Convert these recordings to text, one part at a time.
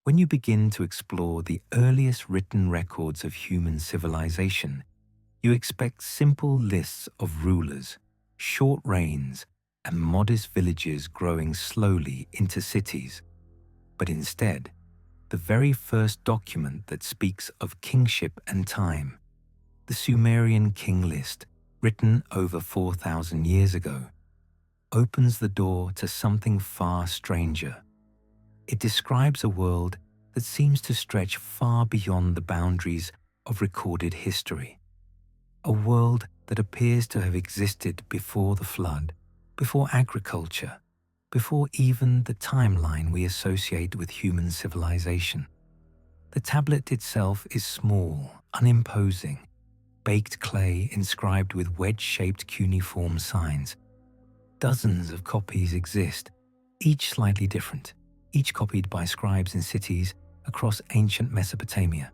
When you begin to explore the earliest written records of human civilization, you expect simple lists of rulers, short reigns, and modest villages growing slowly into cities. But instead, the very first document that speaks of kingship and time, the Sumerian king list, written over 4,000 years ago, opens the door to something far stranger. It describes a world that seems to stretch far beyond the boundaries of recorded history. A world that appears to have existed before the flood, before agriculture, before even the timeline we associate with human civilization. The tablet itself is small, unimposing, baked clay inscribed with wedge-shaped cuneiform signs. Dozens of copies exist, each slightly different, each copied by scribes in cities across ancient Mesopotamia.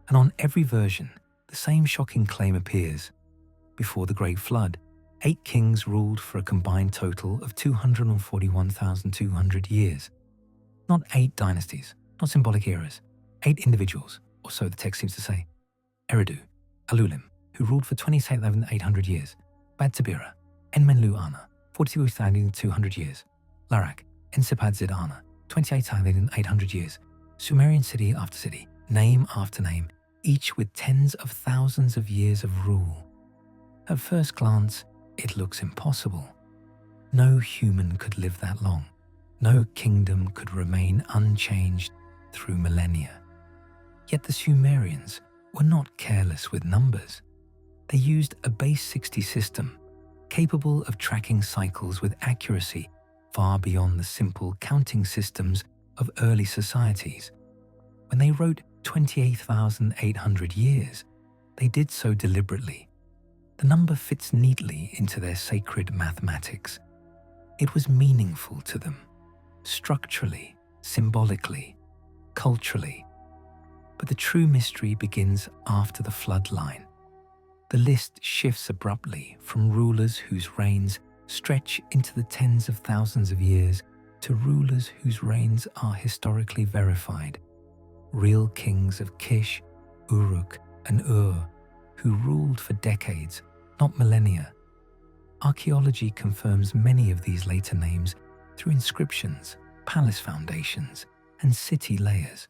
And on every version, the same shocking claim appears. Before the Great Flood, 8 kings ruled for a combined total of 241,200 years. Not 8 dynasties, not symbolic eras, 8 individuals, or so the text seems to say. Eridu, Alulim, who ruled for 27,800 years. Bad Tabira, Enmenlu-Ana, 42,200 years. Larak, Ensipad-Zid-Ana, 28,800 years. Sumerian city after city, name after name, each with tens of thousands of years of rule. At first glance, it looks impossible. No human could live that long. No kingdom could remain unchanged through millennia. Yet the Sumerians were not careless with numbers. They used a base 60 system, capable of tracking cycles with accuracy far beyond the simple counting systems of early societies. When they wrote 28,800 years, they did so deliberately. The number fits neatly into their sacred mathematics. It was meaningful to them, structurally, symbolically, culturally. But the true mystery begins after the flood line. The list shifts abruptly from rulers whose reigns stretch into the tens of thousands of years to rulers whose reigns are historically verified. Real kings of Kish, Uruk, and Ur, who ruled for decades, not millennia. Archaeology confirms many of these later names through inscriptions, palace foundations, and city layers.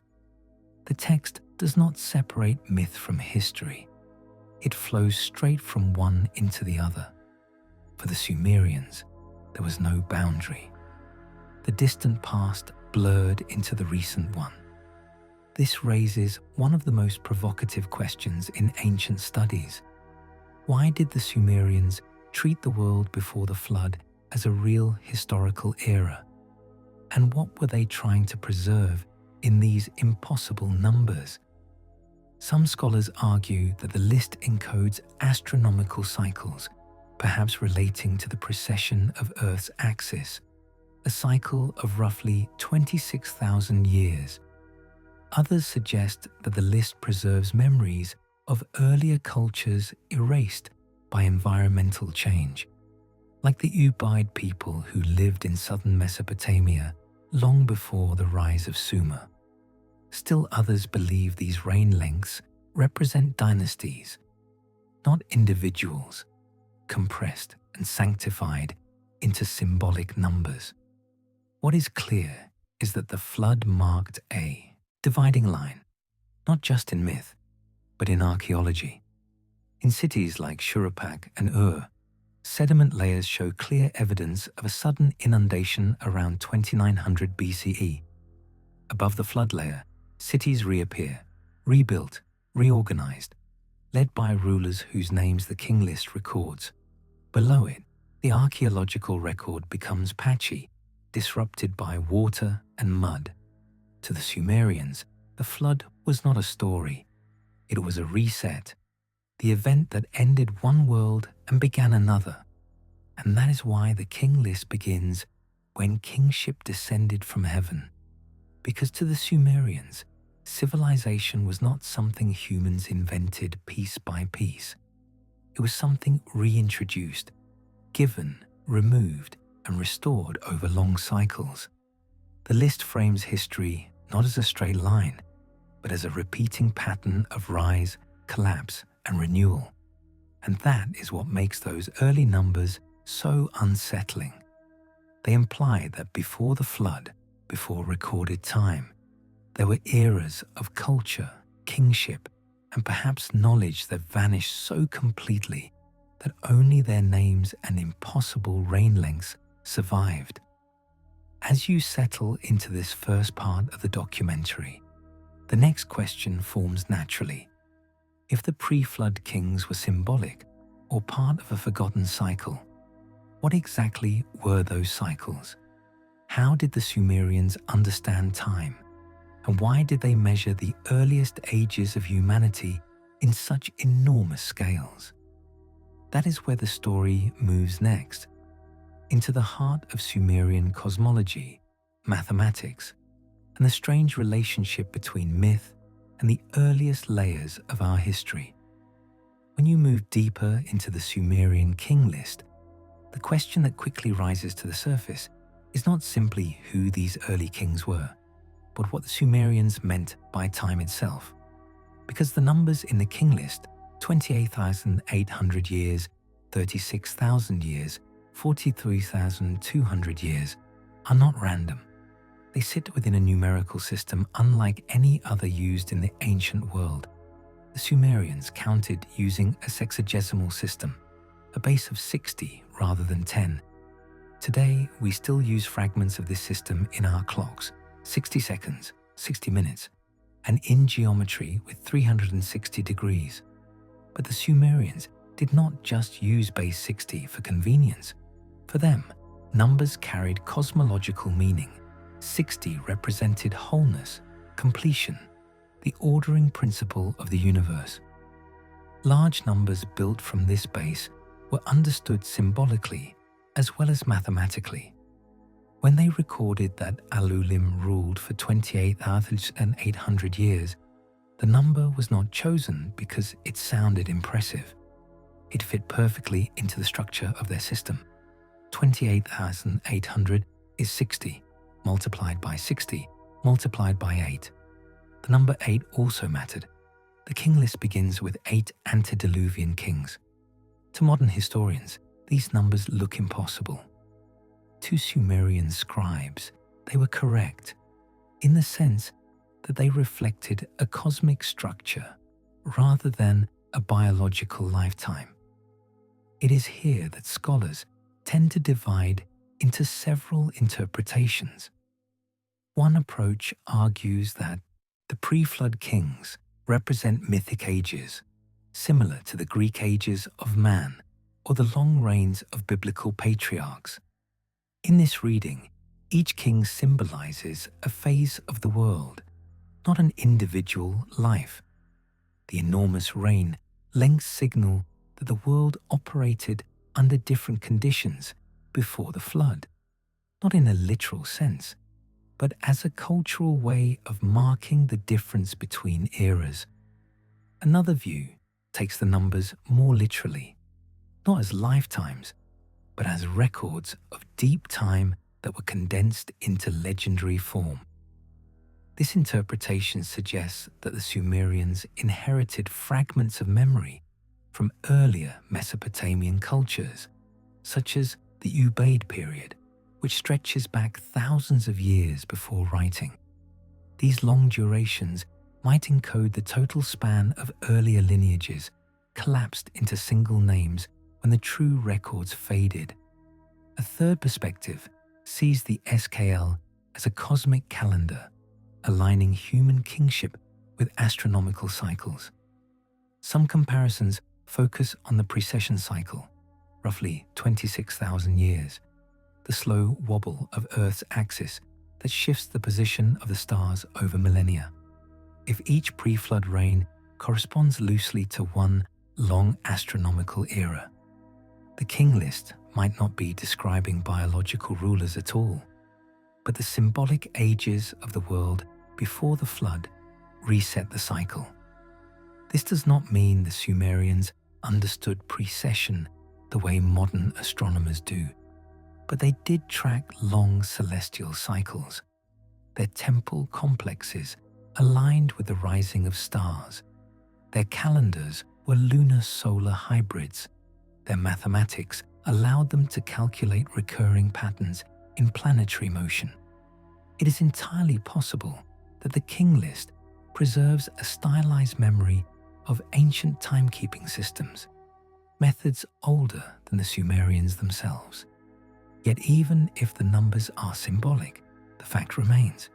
The text does not separate myth from history. It flows straight from one into the other. For the Sumerians, there was no boundary. The distant past blurred into the recent one. This raises one of the most provocative questions in ancient studies. Why did the Sumerians treat the world before the flood as a real historical era? And what were they trying to preserve in these impossible numbers? Some scholars argue that the list encodes astronomical cycles, perhaps relating to the precession of Earth's axis, a cycle of roughly 26,000 years. Others suggest that the list preserves memories of earlier cultures erased by environmental change, like the Ubaid people who lived in southern Mesopotamia long before the rise of Sumer. Still others believe these reign lengths represent dynasties, not individuals, compressed and sanctified into symbolic numbers. What is clear is that the flood marked a dividing line, not just in myth, but in archaeology. In cities like Shuruppak and Ur, sediment layers show clear evidence of a sudden inundation around 2900 BCE. Above the flood layer, cities reappear, rebuilt, reorganized, led by rulers whose names the king list records. Below it, the archaeological record becomes patchy, disrupted by water and mud. To the Sumerians, the flood was not a story. It was a reset, the event that ended one world and began another. And that is why the king list begins when kingship descended from heaven. Because to the Sumerians, civilization was not something humans invented piece by piece. It was something reintroduced, given, removed, and restored over long cycles. The list frames history not as a straight line, but as a repeating pattern of rise, collapse, and renewal. And that is what makes those early numbers so unsettling. They imply that before the flood, before recorded time, there were eras of culture, kingship, and perhaps knowledge that vanished so completely that only their names and impossible reign lengths survived. As you settle into this first part of the documentary, the next question forms naturally. If the pre-flood kings were symbolic or part of a forgotten cycle, what exactly were those cycles? How did the Sumerians understand time? And why did they measure the earliest ages of humanity in such enormous scales? That is where the story moves next, into the heart of Sumerian cosmology, mathematics, and the strange relationship between myth and the earliest layers of our history. When you move deeper into the Sumerian king list, the question that quickly rises to the surface is not simply who these early kings were, but what the Sumerians meant by time itself. Because the numbers in the king list, 28,800 years, 36,000 years, 43,200 years, are not random. They sit within a numerical system unlike any other used in the ancient world. The Sumerians counted using a sexagesimal system, a base of 60 rather than 10. Today, we still use fragments of this system in our clocks, 60 seconds, 60 minutes, and in geometry with 360 degrees. But the Sumerians did not just use base 60 for convenience. For them, numbers carried cosmological meaning. 60 represented wholeness, completion, the ordering principle of the universe. Large numbers built from this base were understood symbolically as well as mathematically. When they recorded that Alulim ruled for 28,800 years, the number was not chosen because it sounded impressive. It fit perfectly into the structure of their system. 28,800 is 60, multiplied by 60, multiplied by 8. The number 8 also mattered. The king list begins with 8 antediluvian kings. To modern historians, these numbers look impossible. To Sumerian scribes, they were correct, in the sense that they reflected a cosmic structure rather than a biological lifetime. It is here that scholars tend to divide into several interpretations. One approach argues that the pre-flood kings represent mythic ages, similar to the Greek ages of man or the long reigns of biblical patriarchs. In this reading, each king symbolizes a phase of the world, not an individual life. The enormous reign lengths signal that the world operated under different conditions before the flood, not in a literal sense, but as a cultural way of marking the difference between eras. Another view takes the numbers more literally, not as lifetimes, but as records of deep time that were condensed into legendary form. This interpretation suggests that the Sumerians inherited fragments of memory from earlier Mesopotamian cultures, such as the Ubaid period, which stretches back thousands of years before writing. These long durations might encode the total span of earlier lineages collapsed into single names when the true records faded. A third perspective sees the SKL as a cosmic calendar, aligning human kingship with astronomical cycles. Some comparisons focus on the precession cycle, roughly 26,000 years, the slow wobble of Earth's axis that shifts the position of the stars over millennia. If each pre-flood reign corresponds loosely to one long astronomical era, the king list might not be describing biological rulers at all, but the symbolic ages of the world before the flood reset the cycle. This does not mean the Sumerians understood precession the way modern astronomers do, but they did track long celestial cycles. their temple complexes aligned with the rising of stars. Their calendars were lunar-solar hybrids. Their mathematics allowed them to calculate recurring patterns in planetary motion. It is entirely possible that the king list preserves a stylized memory of ancient timekeeping systems, methods older than the Sumerians themselves. Yet even if the numbers are symbolic, the fact remains.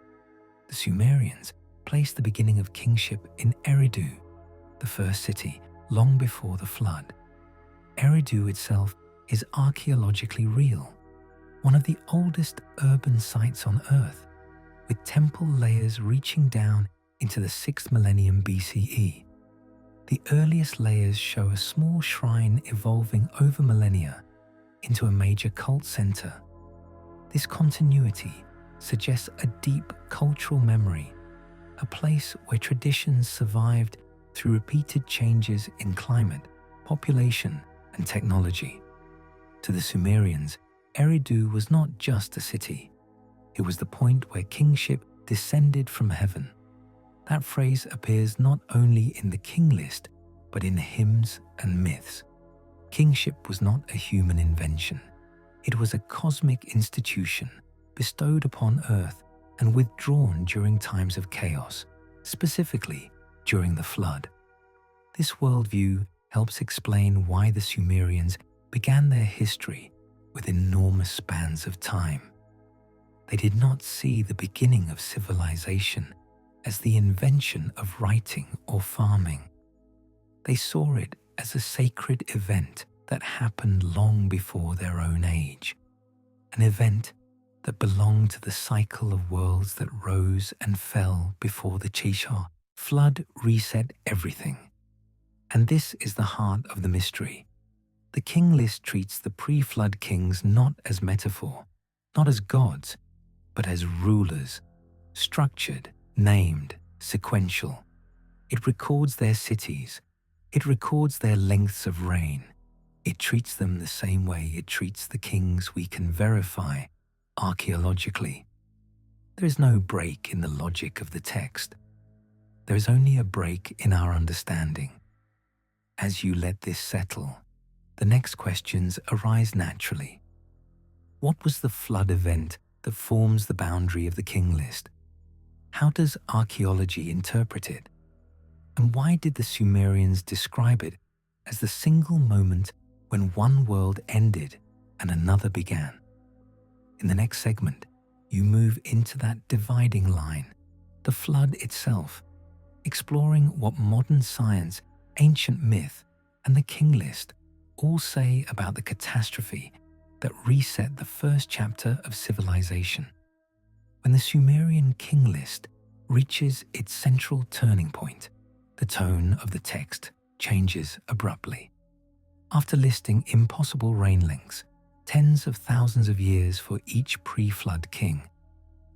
The Sumerians placed the beginning of kingship in Eridu, the first city, long before the flood. Eridu itself is archaeologically real, one of the oldest urban sites on Earth, with temple layers reaching down into the 6th millennium BCE. The earliest layers show a small shrine evolving over millennia into a major cult center. This continuity suggests a deep cultural memory, a place where traditions survived through repeated changes in climate, population, and technology. To the Sumerians, Eridu was not just a city. It was the point where kingship descended from heaven. That phrase appears not only in the king list, but in hymns and myths. Kingship was not a human invention. It was a cosmic institution bestowed upon Earth and withdrawn during times of chaos, specifically during the flood. This worldview helps explain why the Sumerians began their history with enormous spans of time. They did not see the beginning of civilization as the invention of writing or farming. They saw it as a sacred event that happened long before their own age, an event that belonged to the cycle of worlds that rose and fell before the Chisha flood reset everything. And this is the heart of the mystery. The king list treats the pre-flood kings not as metaphor, not as gods, but as rulers, structured, named, sequential. It records their cities. It records their lengths of reign. It treats them the same way it treats the kings we can verify archaeologically. There is no break in the logic of the text. There is only a break in our understanding. As you let this settle, the next questions arise naturally. What was the flood event that forms the boundary of the king list? How does archaeology interpret it? And why did the Sumerians describe it as the single moment when one world ended and another began? In the next segment, you move into that dividing line, the flood itself, exploring what modern science, ancient myth, and the king list all say about the catastrophe that reset the first chapter of civilization. When the Sumerian king list reaches its central turning point, the tone of the text changes abruptly. After listing impossible reign lengths, tens of thousands of years for each pre-flood king,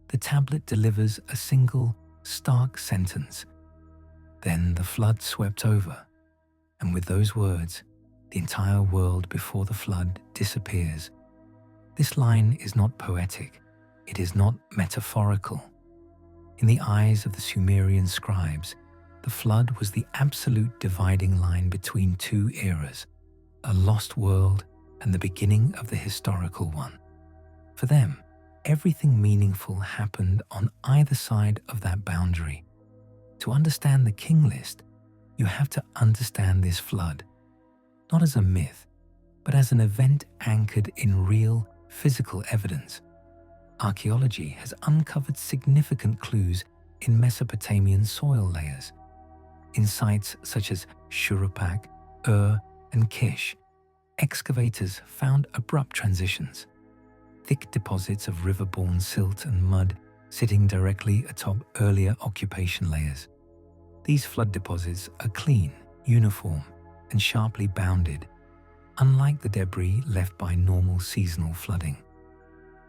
the tablet delivers a single, stark sentence. Then the flood swept over, and with those words, the entire world before the flood disappears. This line is not poetic. It is not metaphorical. In the eyes of the Sumerian scribes, the flood was the absolute dividing line between two eras, a lost world and the beginning of the historical one. For them, everything meaningful happened on either side of that boundary. To understand the king list, you have to understand this flood, not as a myth, but as an event anchored in real, physical evidence. Archaeology has uncovered significant clues in Mesopotamian soil layers. In sites such as Shuruppak, and Kish, excavators found abrupt transitions, thick deposits of river-borne silt and mud sitting directly atop earlier occupation layers. These flood deposits are clean, uniform, and sharply bounded, unlike the debris left by normal seasonal flooding.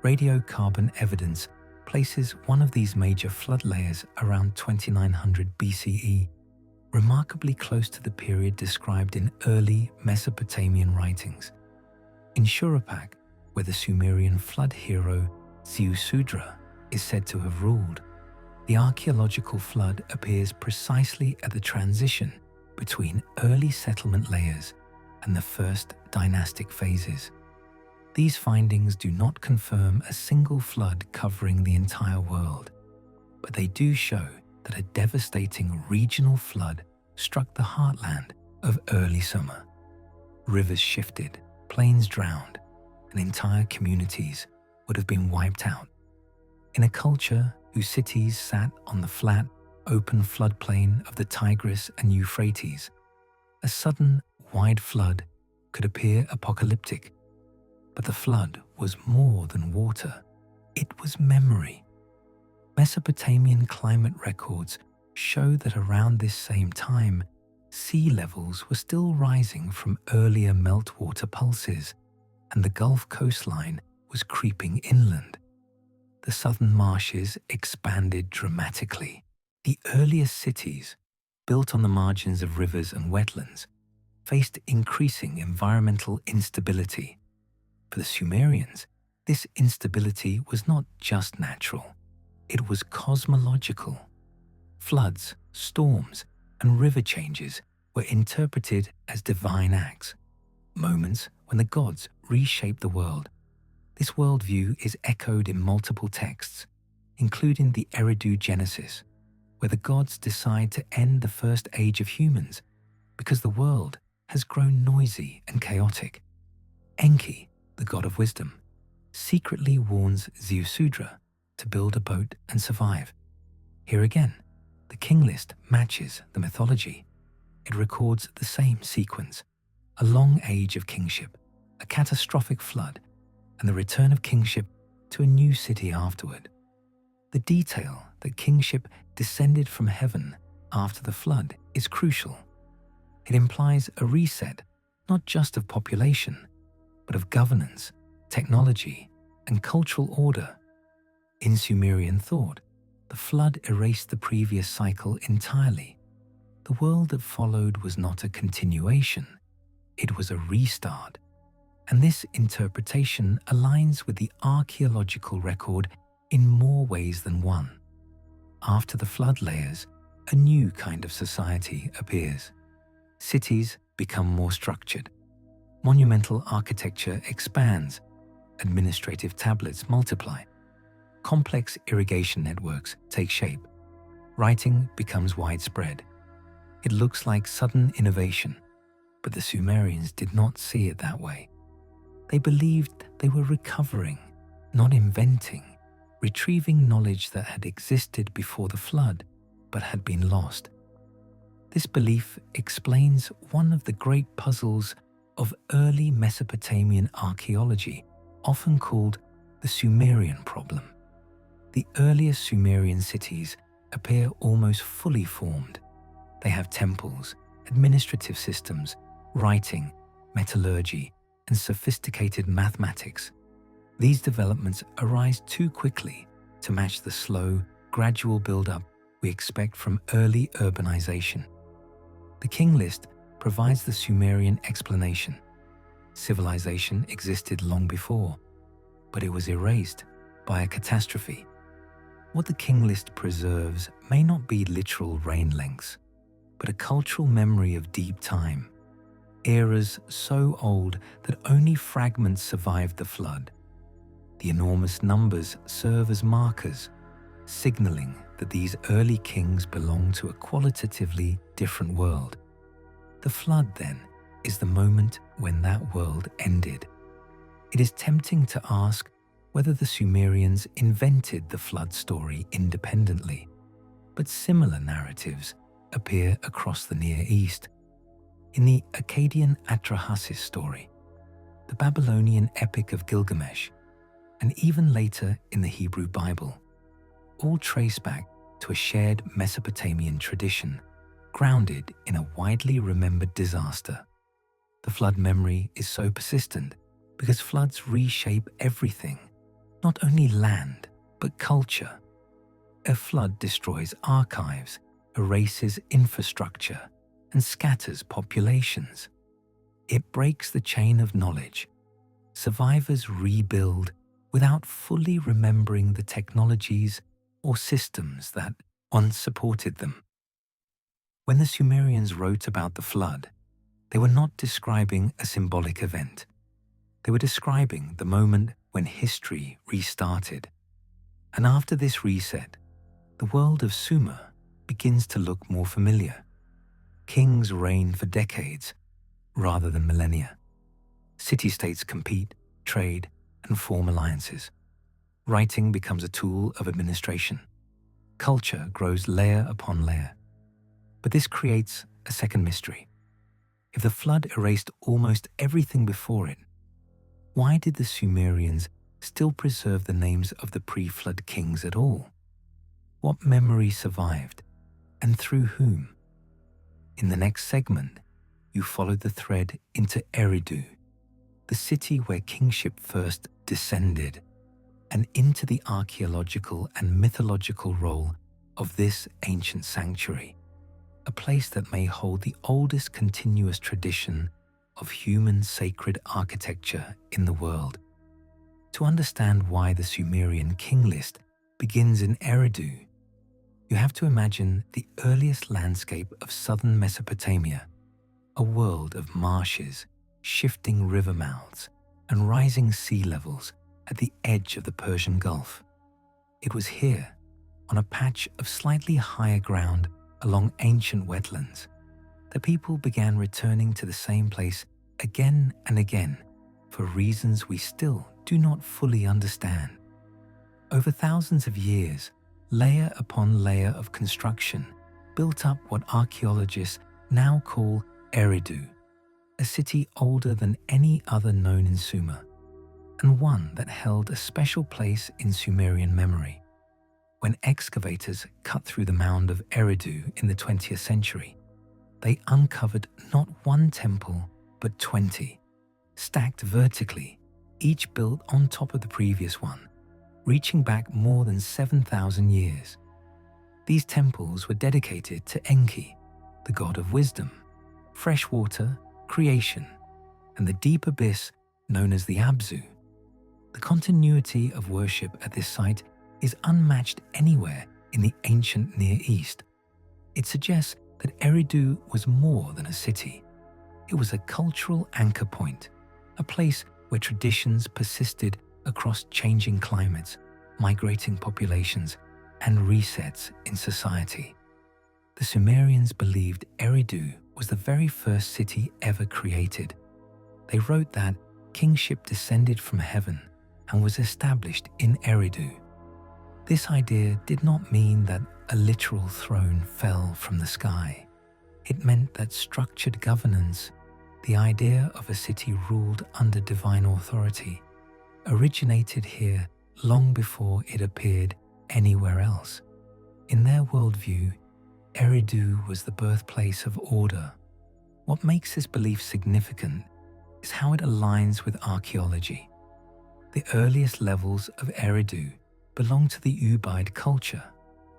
Radiocarbon evidence places one of these major flood layers around 2900 BCE, remarkably close to the period described in early Mesopotamian writings. In Shuruppak, where the Sumerian flood hero Ziusudra is said to have ruled, the archaeological flood appears precisely at the transition between early settlement layers and the first dynastic phases. These findings do not confirm a single flood covering the entire world, but they do show that a devastating regional flood struck the heartland of early Sumer. Rivers shifted, plains drowned, and entire communities would have been wiped out. In a culture whose cities sat on the flat, open floodplain of the Tigris and Euphrates, a sudden, wide flood could appear apocalyptic. But the flood was more than water. It was memory. Mesopotamian climate records show that around this same time, sea levels were still rising from earlier meltwater pulses, and the Gulf coastline was creeping inland. The southern marshes expanded dramatically. The earliest cities, built on the margins of rivers and wetlands, faced increasing environmental instability. For the Sumerians, this instability was not just natural, it was cosmological. Floods, storms, and river changes were interpreted as divine acts, moments when the gods reshaped the world. This worldview is echoed in multiple texts, including the Eridu Genesis, where the gods decide to end the first age of humans because the world has grown noisy and chaotic. Enki, the god of wisdom, secretly warns Ziusudra to build a boat and survive. Here again, the king list matches the mythology. It records the same sequence: a long age of kingship, a catastrophic flood, and the return of kingship to a new city afterward. The detail that kingship descended from heaven after the flood is crucial. It implies a reset not just of population, but of governance, technology, and cultural order. In Sumerian thought, the flood erased the previous cycle entirely. The world that followed was not a continuation, it was a restart. And this interpretation aligns with the archaeological record in more ways than one. After the flood layers, a new kind of society appears. Cities become more structured. Monumental architecture expands. Administrative tablets multiply. Complex irrigation networks take shape. Writing becomes widespread. It looks like sudden innovation, but the Sumerians did not see it that way. They believed they were recovering, not inventing, retrieving knowledge that had existed before the flood but had been lost. This belief explains one of the great puzzles of early Mesopotamian archaeology, often called the Sumerian problem. The earliest Sumerian cities appear almost fully formed. They have temples, administrative systems, writing, metallurgy, and sophisticated mathematics. These developments arise too quickly to match the slow, gradual build-up we expect from early urbanization. The king list provides the Sumerian explanation. Civilization existed long before, but it was erased by a catastrophe. What the king list preserves may not be literal reign lengths, but a cultural memory of deep time, eras so old that only fragments survived the flood. The enormous numbers serve as markers, signaling that these early kings belong to a qualitatively different world. The flood, then, is the moment when that world ended. It is tempting to ask whether the Sumerians invented the flood story independently, but similar narratives appear across the Near East. In the Akkadian Atrahasis story, the Babylonian Epic of Gilgamesh, and even later in the Hebrew Bible, all trace back to a shared Mesopotamian tradition grounded in a widely remembered disaster. The flood memory is so persistent because floods reshape everything, not only land, but culture. A flood destroys archives, erases infrastructure, and scatters populations. It breaks the chain of knowledge. Survivors rebuild, without fully remembering the technologies or systems that once supported them. When the Sumerians wrote about the flood, they were not describing a symbolic event. They were describing the moment when history restarted. And after this reset, the world of Sumer begins to look more familiar. Kings reign for decades rather than millennia. City-states compete, trade, and form alliances. Writing becomes a tool of administration. Culture grows layer upon layer. But this creates a second mystery. If the flood erased almost everything before it, why did the Sumerians still preserve the names of the pre-flood kings at all? What memory survived, and through whom? In the next segment, you follow the thread into Eridu, the city where kingship first descended, and into the archaeological and mythological role of this ancient sanctuary, a place that may hold the oldest continuous tradition of human sacred architecture in the world. To understand why the Sumerian king list begins in Eridu, you have to imagine the earliest landscape of southern Mesopotamia, a world of marshes, shifting river mouths, and rising sea levels at the edge of the Persian Gulf. It was here, on a patch of slightly higher ground along ancient wetlands, that people began returning to the same place again and again for reasons we still do not fully understand. Over thousands of years, layer upon layer of construction built up what archaeologists now call Eridu, a city older than any other known in Sumer, and one that held a special place in Sumerian memory. When excavators cut through the mound of Eridu in the 20th century, they uncovered not one temple, but 20, stacked vertically, each built on top of the previous one, reaching back more than 7,000 years. These temples were dedicated to Enki, the god of wisdom, fresh water, creation, and the deep abyss known as the Abzu. The continuity of worship at this site is unmatched anywhere in the ancient Near East. It suggests that Eridu was more than a city. It was a cultural anchor point, a place where traditions persisted across changing climates, migrating populations, and resets in society. The Sumerians believed Eridu was the very first city ever created. They wrote that kingship descended from heaven and was established in Eridu. This idea did not mean that a literal throne fell from the sky. It meant that structured governance, the idea of a city ruled under divine authority, originated here long before it appeared anywhere else. In their worldview, Eridu was the birthplace of order. What makes this belief significant is how it aligns with archaeology. The earliest levels of Eridu belong to the Ubaid culture,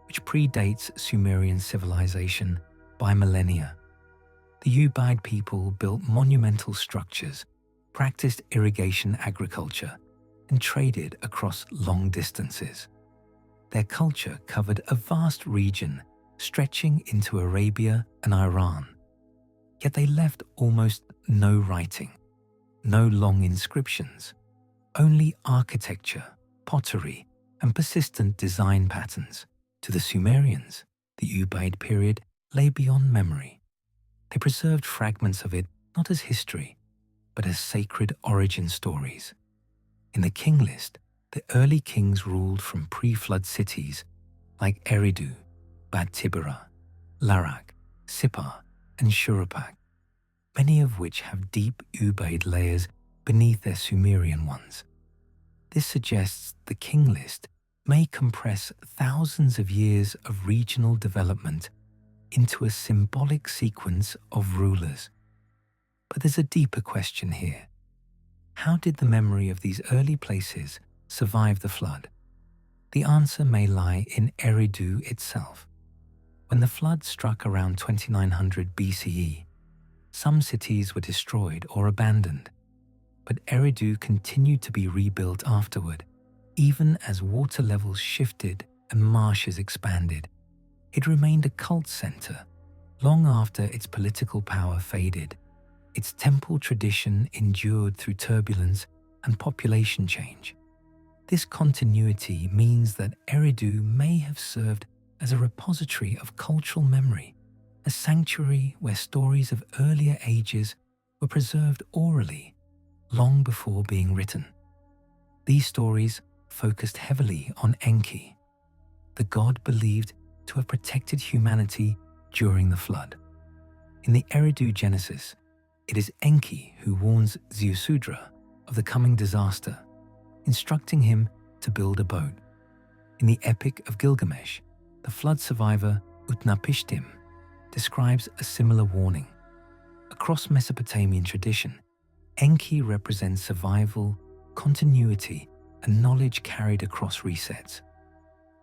which predates Sumerian civilization by millennia. The Ubaid people built monumental structures, practiced irrigation agriculture, and traded across long distances. Their culture covered a vast region stretching into Arabia and Iran. Yet they left almost no writing, no long inscriptions, only architecture, pottery, and persistent design patterns. To the Sumerians, the Ubaid period lay beyond memory. They preserved fragments of it not as history, but as sacred origin stories. In the king list, the early kings ruled from pre-flood cities like Eridu, Bad Tibera, Larak, Sippar, and Shuruppak, many of which have deep Ubaid layers beneath their Sumerian ones. This suggests the king list may compress thousands of years of regional development into a symbolic sequence of rulers. But there's a deeper question here. How did the memory of these early places survive the flood? The answer may lie in Eridu itself. When the flood struck around 2900 BCE, some cities were destroyed or abandoned, but Eridu continued to be rebuilt afterward, Even as water levels shifted and marshes expanded, it remained a cult center long after its political power faded. Its temple tradition endured through turbulence and population change. This continuity means that Eridu may have served as a repository of cultural memory, a sanctuary where stories of earlier ages were preserved orally long before being written. These stories focused heavily on Enki, the god believed to have protected humanity during the flood. In the Eridu Genesis, it is Enki who warns Ziusudra of the coming disaster, instructing him to build a boat. In the Epic of Gilgamesh, the flood survivor Utnapishtim describes a similar warning. Across Mesopotamian tradition, Enki represents survival, continuity, and knowledge carried across resets.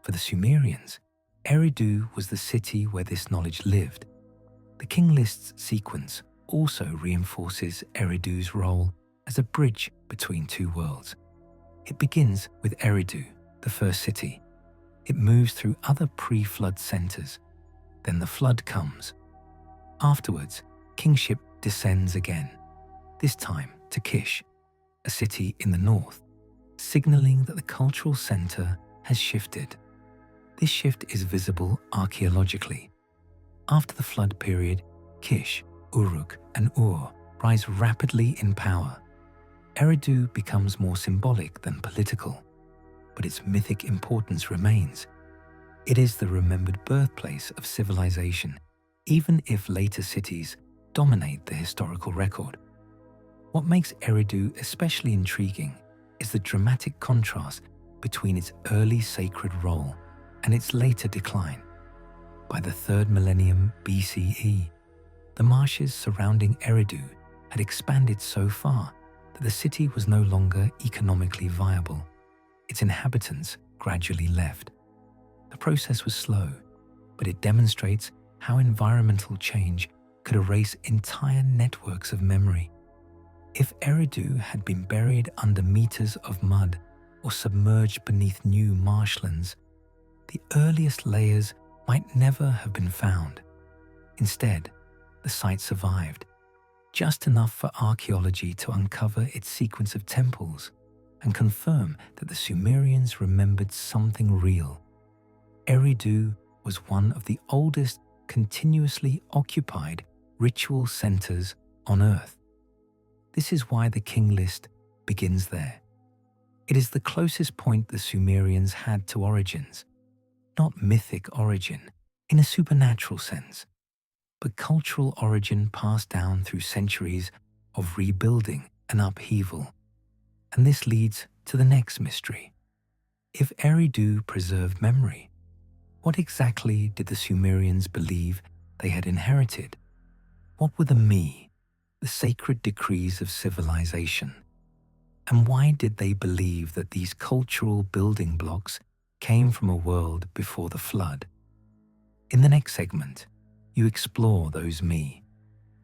For the Sumerians, Eridu was the city where this knowledge lived. The king list's sequence also reinforces Eridu's role as a bridge between two worlds. It begins with Eridu, the first city. It moves through other pre-flood centers. Then the flood comes. Afterwards, kingship descends again, this time to Kish, a city in the north, signaling that the cultural center has shifted. This shift is visible archaeologically. After the flood period, Kish, Uruk, and Ur rise rapidly in power. Eridu becomes more symbolic than political, but its mythic importance remains. It is the remembered birthplace of civilization, even if later cities dominate the historical record. What makes Eridu especially intriguing is the dramatic contrast between its early sacred role and its later decline. By the 3rd millennium BCE, the marshes surrounding Eridu had expanded so far that the city was no longer economically viable. Its inhabitants gradually left. The process was slow, but it demonstrates how environmental change could erase entire networks of memory. If Eridu had been buried under meters of mud or submerged beneath new marshlands, the earliest layers might never have been found. Instead, the site survived, just enough for archaeology to uncover its sequence of temples and confirm that the Sumerians remembered something real. Eridu was one of the oldest continuously occupied ritual centers on Earth. This is why the king list begins there. It is the closest point the Sumerians had to origins, not mythic origin in a supernatural sense, but cultural origin passed down through centuries of rebuilding and upheaval. And this leads to the next mystery. If Eridu preserved memory, what exactly did the Sumerians believe they had inherited? What were the me, the sacred decrees of civilization? And why did they believe that these cultural building blocks came from a world before the flood? In the next segment, you explore those me,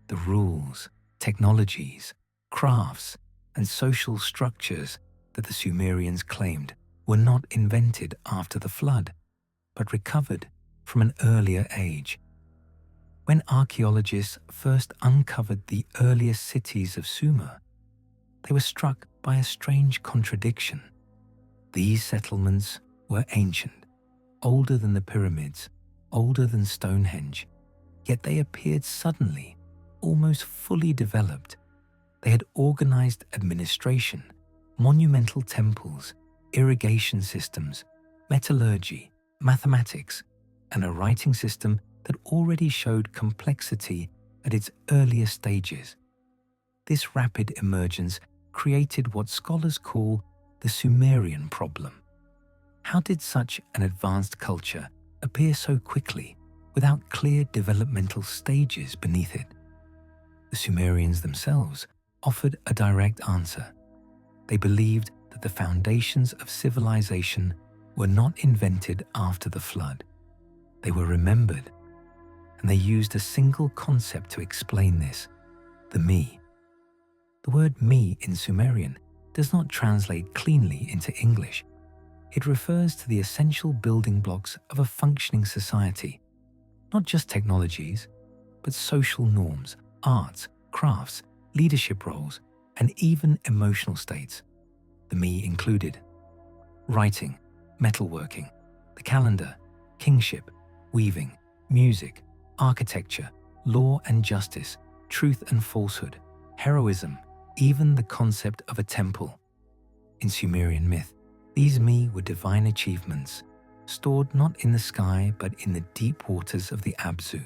the rules, technologies, crafts, and social structures that the Sumerians claimed were not invented after the flood, but recovered from an earlier age. When archaeologists first uncovered the earliest cities of Sumer, they were struck by a strange contradiction. These settlements were ancient, older than the pyramids, older than Stonehenge, yet they appeared suddenly, almost fully developed. They had organized administration, monumental temples, irrigation systems, metallurgy, mathematics, and a writing system that already showed complexity at its earliest stages. This rapid emergence created what scholars call the Sumerian problem. How did such an advanced culture appear so quickly without clear developmental stages beneath it? The Sumerians themselves offered a direct answer. They believed that the foundations of civilization were not invented after the flood. They were remembered, and they used a single concept to explain this: the me. The word me in Sumerian does not translate cleanly into English. It refers to the essential building blocks of a functioning society, not just technologies, but social norms, arts, crafts, leadership roles, and even emotional states, the me included. Writing, metalworking, the calendar, kingship, weaving, music, architecture, law and justice, truth and falsehood, heroism, even the concept of a temple. In Sumerian myth, these me were divine achievements, stored not in the sky but in the deep waters of the Abzu,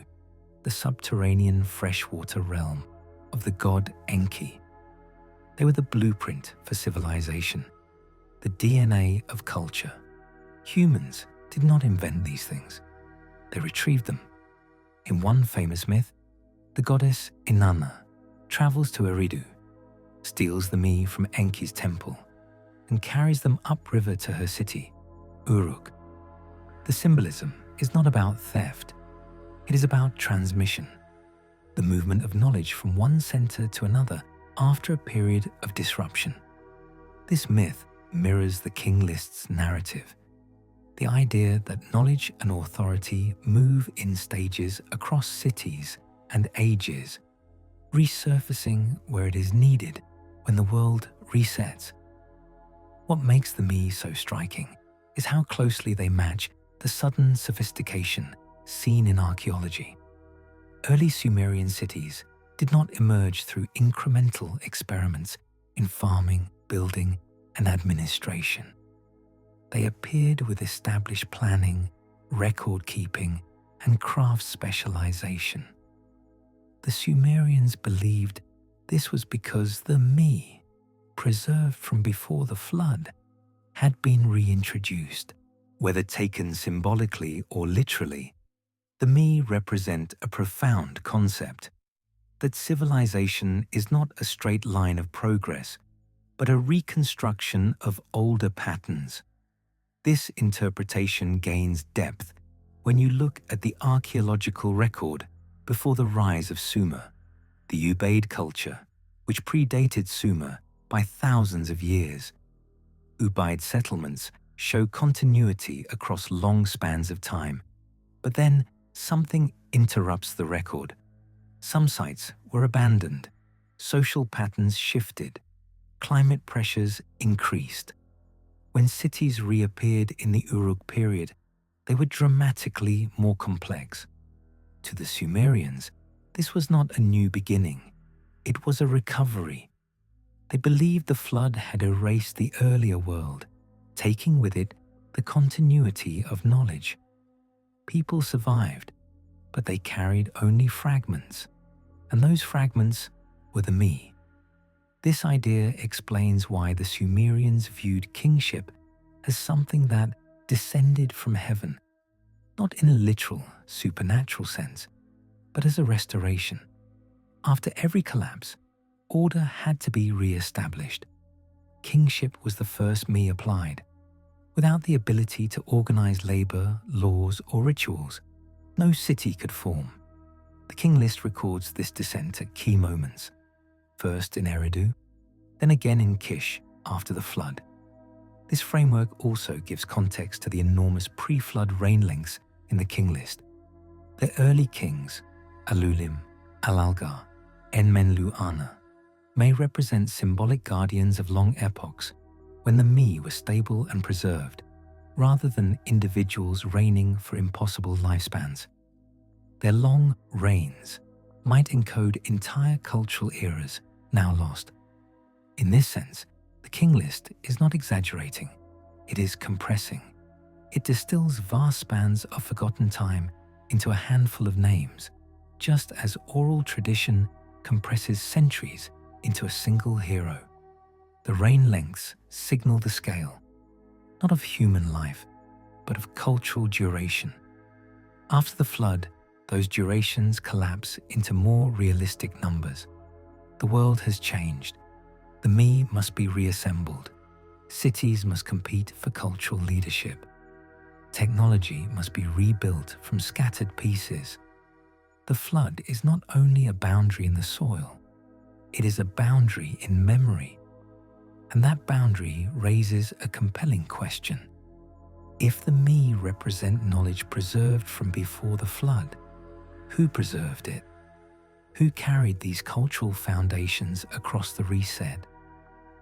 the subterranean freshwater realm of the god Enki. They were the blueprint for civilization, the DNA of culture. Humans did not invent these things. They retrieved them. In one famous myth, the goddess Inanna travels to Eridu, steals the me from Enki's temple, and carries them upriver to her city, Uruk. The symbolism is not about theft. It is about transmission, the movement of knowledge from one center to another after a period of disruption. This myth mirrors the king list's narrative, the idea that knowledge and authority move in stages across cities and ages, resurfacing where it is needed when the world resets. What makes the me so striking is how closely they match the sudden sophistication seen in archaeology. Early Sumerian cities did not emerge through incremental experiments in farming, building, and administration. They appeared with established planning, record-keeping, and craft specialization. The Sumerians believed this was because the me, preserved from before the flood, had been reintroduced. Whether taken symbolically or literally, the me represent a profound concept that civilization is not a straight line of progress, but a reconstruction of older patterns. This interpretation gains depth when you look at the archaeological record before the rise of Sumer, the Ubaid culture, which predated Sumer by thousands of years. Ubaid settlements show continuity across long spans of time, but then something interrupts the record. Some sites were abandoned, social patterns shifted, climate pressures increased. When cities reappeared in the Uruk period, they were dramatically more complex. To the Sumerians, this was not a new beginning. It was a recovery. They believed the flood had erased the earlier world, taking with it the continuity of knowledge. People survived, but they carried only fragments, and those fragments were the me. This idea explains why the Sumerians viewed kingship as something that descended from heaven, not in a literal, supernatural sense, but as a restoration. After every collapse, order had to be re-established. Kingship was the first me applied. Without the ability to organize labor, laws, or rituals, no city could form. The king list records this descent at key moments, first in Eridu, then again in Kish after the flood. This framework also gives context to the enormous pre-flood reign lengths in the king list. The early kings, Alulim, Alalgar, Enmenlu-Ana, may represent symbolic guardians of long epochs when the me was stable and preserved, rather than individuals reigning for impossible lifespans. Their long reigns might encode entire cultural eras now lost. In this sense, the king list is not exaggerating, it is compressing. It distills vast spans of forgotten time into a handful of names, just as oral tradition compresses centuries into a single hero. The reign lengths signal the scale, not of human life, but of cultural duration. After the flood, those durations collapse into more realistic numbers. The world has changed. The me must be reassembled. Cities must compete for cultural leadership. Technology must be rebuilt from scattered pieces. The flood is not only a boundary in the soil, it is a boundary in memory. And that boundary raises a compelling question. If the me represent knowledge preserved from before the flood, who preserved it? Who carried these cultural foundations across the reset?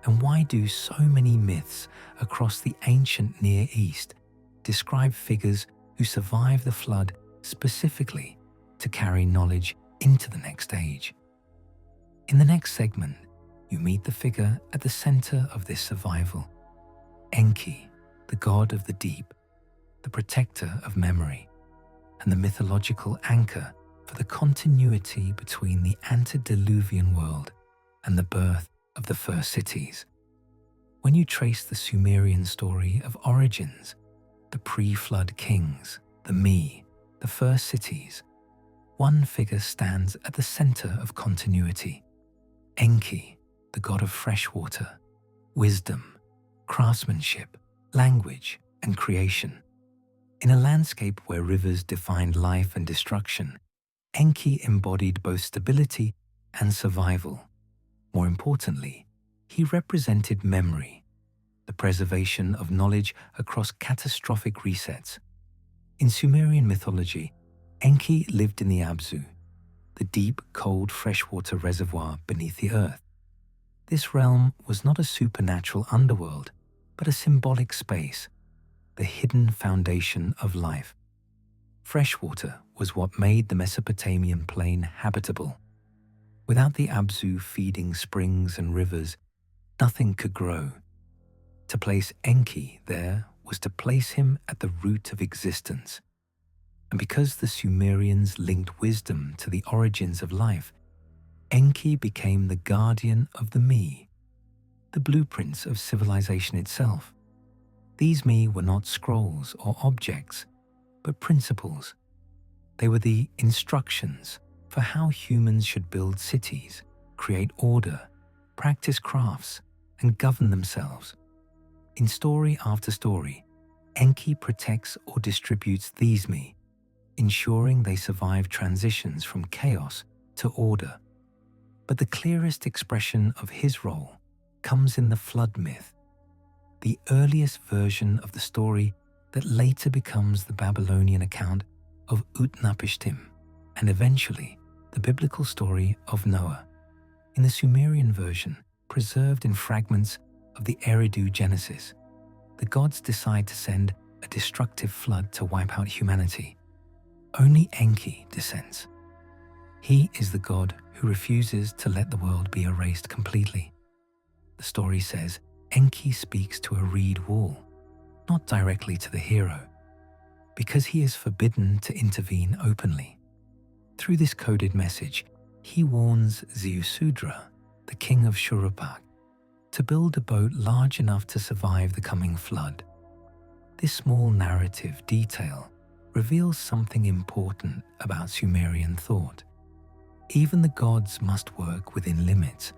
And why do so many myths across the ancient Near East describe figures who survived the flood specifically to carry knowledge into the next age? In the next segment, you meet the figure at the center of this survival, Enki, the god of the deep, the protector of memory, and the mythological anchor for the continuity between the antediluvian world and the birth of the first cities. When you trace the Sumerian story of origins, the pre-flood kings, the me, the first cities, one figure stands at the center of continuity, Enki, the god of fresh water, wisdom, craftsmanship, language, and creation. In a landscape where rivers defined life and destruction, Enki embodied both stability and survival. More importantly, he represented memory, the preservation of knowledge across catastrophic resets. In Sumerian mythology, Enki lived in the Abzu, the deep, cold freshwater reservoir beneath the earth. This realm was not a supernatural underworld, but a symbolic space, the hidden foundation of life. Freshwater was what made the Mesopotamian plain habitable. Without the Abzu feeding springs and rivers, nothing could grow. To place Enki there was to place him at the root of existence. And because the Sumerians linked wisdom to the origins of life, Enki became the guardian of the me, the blueprints of civilization itself. These me were not scrolls or objects, but principles. They were the instructions for how humans should build cities, create order, practice crafts, and govern themselves. In story after story, Enki protects or distributes these me, ensuring they survive transitions from chaos to order. But the clearest expression of his role comes in the flood myth, the earliest version of the story that later becomes the Babylonian account of Utnapishtim, and eventually the biblical story of Noah. In the Sumerian version, preserved in fragments of the Eridu Genesis, the gods decide to send a destructive flood to wipe out humanity. Only Enki dissents. He is the god who refuses to let the world be erased completely. The story says Enki speaks to a reed wall, not directly to the hero, because he is forbidden to intervene openly. Through this coded message, he warns Ziusudra, the king of Shuruppak, to build a boat large enough to survive the coming flood. This small narrative detail reveals something important about Sumerian thought. Even the gods must work within limits,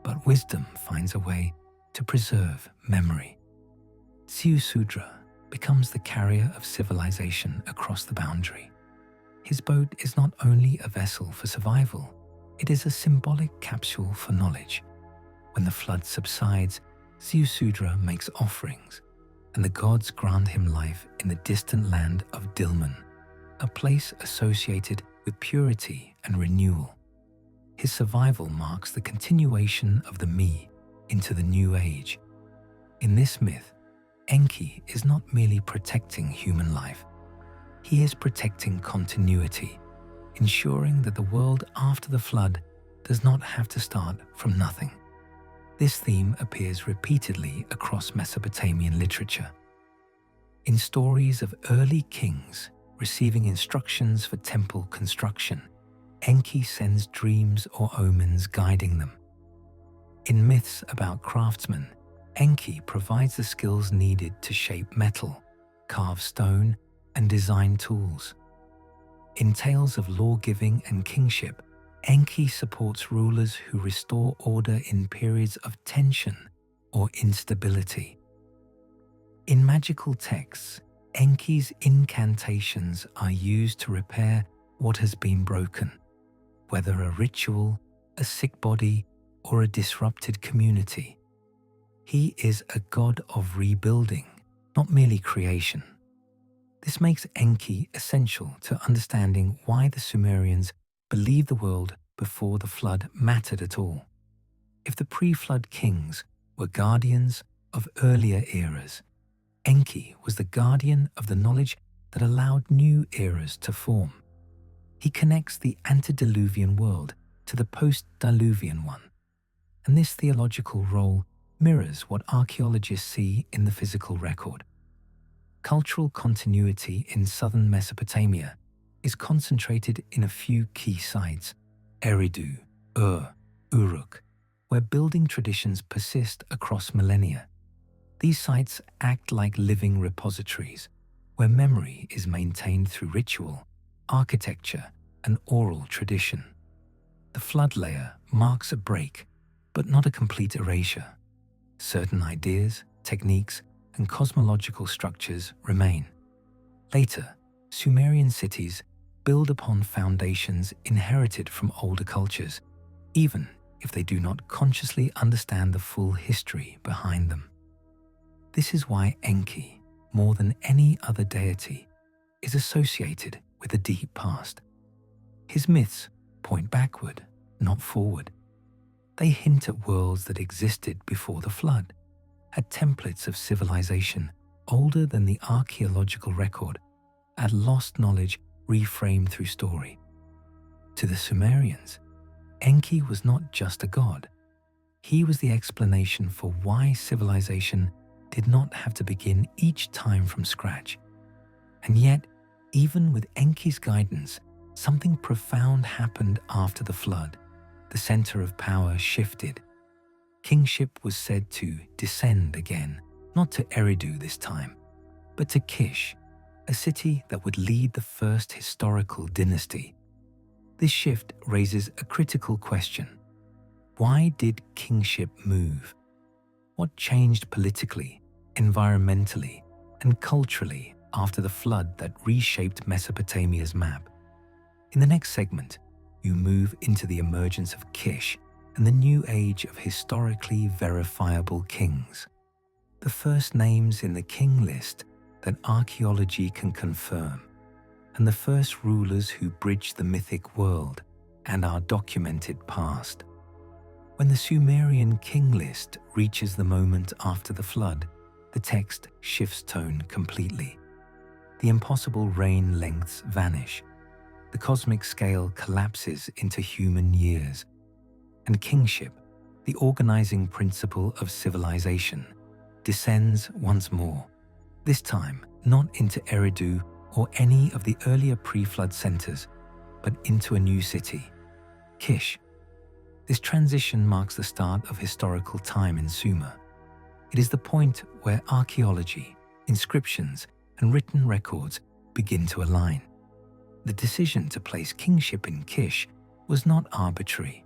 but wisdom finds a way to preserve memory. Ziusudra becomes the carrier of civilization across the boundary. His boat is not only a vessel for survival, it is a symbolic capsule for knowledge. When the flood subsides, Ziusudra makes offerings, and the gods grant him life in the distant land of Dilmun, a place associated with purity and renewal. His survival marks the continuation of the me into the new age. In this myth, Enki is not merely protecting human life. He is protecting continuity, ensuring that the world after the flood does not have to start from nothing. This theme appears repeatedly across Mesopotamian literature. In stories of early kings receiving instructions for temple construction, Enki sends dreams or omens guiding them. In myths about craftsmen, Enki provides the skills needed to shape metal, carve stone, and design tools. In tales of law-giving and kingship, Enki supports rulers who restore order in periods of tension or instability. In magical texts, Enki's incantations are used to repair what has been broken, whether a ritual, a sick body, or a disrupted community. He is a god of rebuilding, not merely creation. This makes Enki essential to understanding why the Sumerians believed the world before the flood mattered at all. If the pre-flood kings were guardians of earlier eras, Enki was the guardian of the knowledge that allowed new eras to form. He connects the antediluvian world to the post-diluvian one, and this theological role mirrors what archaeologists see in the physical record. Cultural continuity in southern Mesopotamia is concentrated in a few key sites: Eridu, Uruk, where building traditions persist across millennia. These sites act like living repositories, where memory is maintained through ritual, architecture, and oral tradition. The flood layer marks a break, but not a complete erasure. Certain ideas, techniques, and cosmological structures remain. Later, Sumerian cities build upon foundations inherited from older cultures, even if they do not consciously understand the full history behind them. This is why Enki, more than any other deity, is associated with a deep past. His myths point backward, not forward. They hint at worlds that existed before the flood, at templates of civilization older than the archaeological record, at lost knowledge reframed through story. To the Sumerians, Enki was not just a god. He was the explanation for why civilization did not have to begin each time from scratch. And yet, even with Enki's guidance, something profound happened after the flood. The center of power shifted. Kingship was said to descend again, not to Eridu this time, but to Kish, a city that would lead the first historical dynasty. This shift raises a critical question. Why did kingship move? What changed politically, environmentally, and culturally after the flood that reshaped Mesopotamia's map? In the next segment, you move into the emergence of Kish and the new age of historically verifiable kings. The first names in the king list that archaeology can confirm, and the first rulers who bridge the mythic world and our documented past. When the Sumerian king list reaches the moment after the flood, the text shifts tone completely. The impossible reign lengths vanish. The cosmic scale collapses into human years, and kingship, the organizing principle of civilization, descends once more, this time not into Eridu or any of the earlier pre-flood centers, but into a new city, Kish. This transition marks the start of historical time in Sumer. It is the point where archaeology, inscriptions, and written records begin to align. The decision to place kingship in Kish was not arbitrary.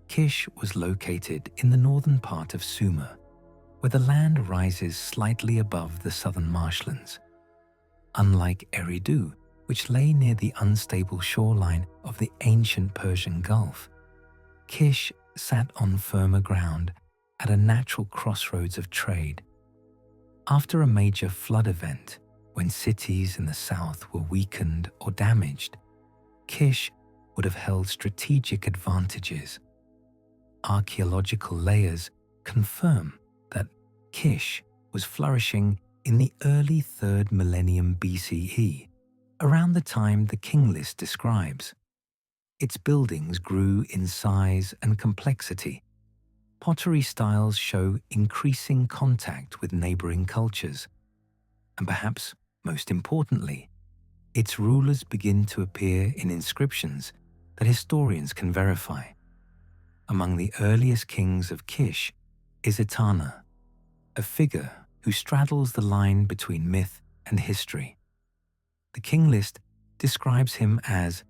Kish was located in the northern part of Sumer, where the land rises slightly above the southern marshlands. Unlike Eridu, which lay near the unstable shoreline of the ancient Persian Gulf, Kish sat on firmer ground at a natural crossroads of trade. After a major flood event, when cities in the south were weakened or damaged, Kish would have held strategic advantages. Archaeological layers confirm that Kish was flourishing in the early 3rd millennium BCE, around the time the king list describes. Its buildings grew in size and complexity. Pottery styles show increasing contact with neighboring cultures. And perhaps most importantly, its rulers begin to appear in inscriptions that historians can verify. Among the earliest kings of Kish is Etana, a figure who straddles the line between myth and history. The king list describes him as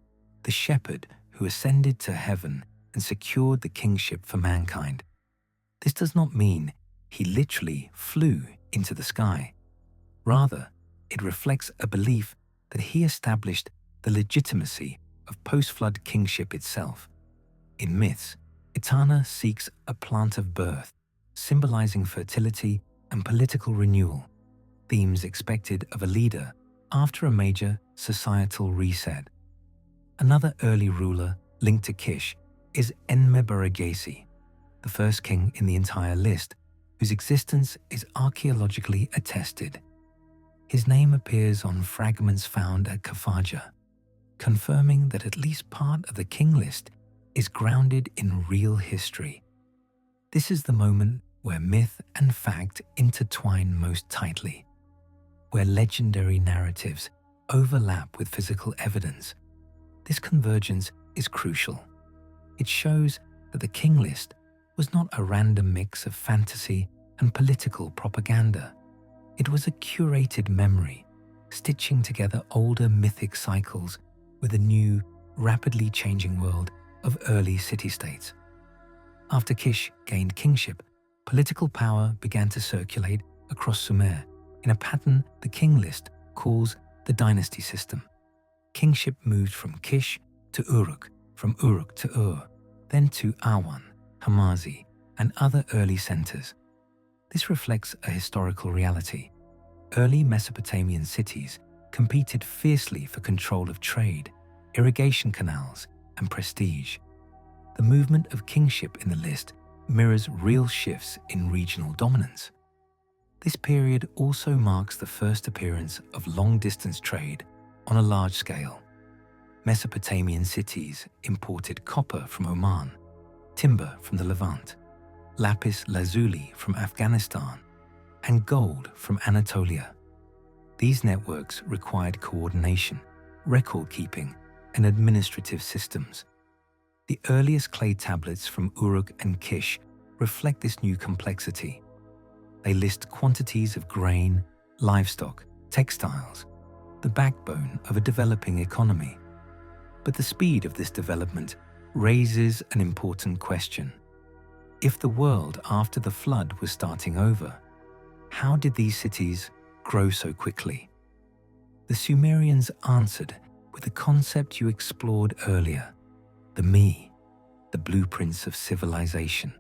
the shepherd who ascended to heaven and secured the kingship for mankind. This does not mean he literally flew into the sky. Rather, it reflects a belief that he established the legitimacy of post-flood kingship itself. In myths, Etana seeks a plant of birth, symbolizing fertility and political renewal. themes expected of a leader after a major societal reset. Another early ruler linked to Kish is Enmebaragesi, the first king in the entire list, whose existence is archaeologically attested. His name appears on fragments found at Kafaja, confirming that at least part of the king list is grounded in real history. This is the moment where myth and fact intertwine most tightly, where legendary narratives overlap with physical evidence. This convergence is crucial. It shows that the king list was not a random mix of fantasy and political propaganda. It was a curated memory, stitching together older mythic cycles with a new, rapidly changing world of early city-states. After Kish gained kingship, political power began to circulate across Sumer in a pattern the king list calls the dynasty system. Kingship moved from Kish to Uruk, from Uruk to Ur, then to Awan, Hamazi, and other early centers. This reflects a historical reality. Early Mesopotamian cities competed fiercely for control of trade, irrigation canals, and prestige. The movement of kingship in the list mirrors real shifts in regional dominance. This period also marks the first appearance of long-distance trade on a large scale. Mesopotamian cities imported copper from Oman, timber from the Levant, lapis lazuli from Afghanistan, and gold from Anatolia. These networks required coordination, record-keeping, and administrative systems. The earliest clay tablets from Uruk and Kish reflect this new complexity. They list quantities of grain, livestock, textiles, the backbone of a developing economy. But the speed of this development raises an important question. If the world after the flood was starting over, how did these cities grow so quickly? The Sumerians answered with the concept you explored earlier, the me, the blueprints of civilization.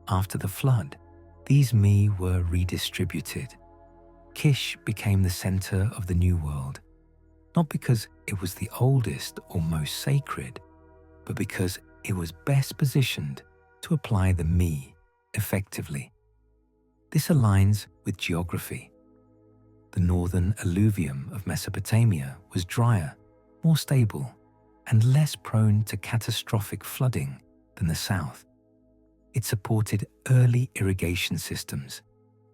After the flood, these me were redistributed. Kish became the center of the new world, not because it was the oldest or most sacred, but because it was best positioned to apply the me effectively. This aligns with geography. The northern alluvium of Mesopotamia was drier, more stable, and less prone to catastrophic flooding than the south. It supported early irrigation systems.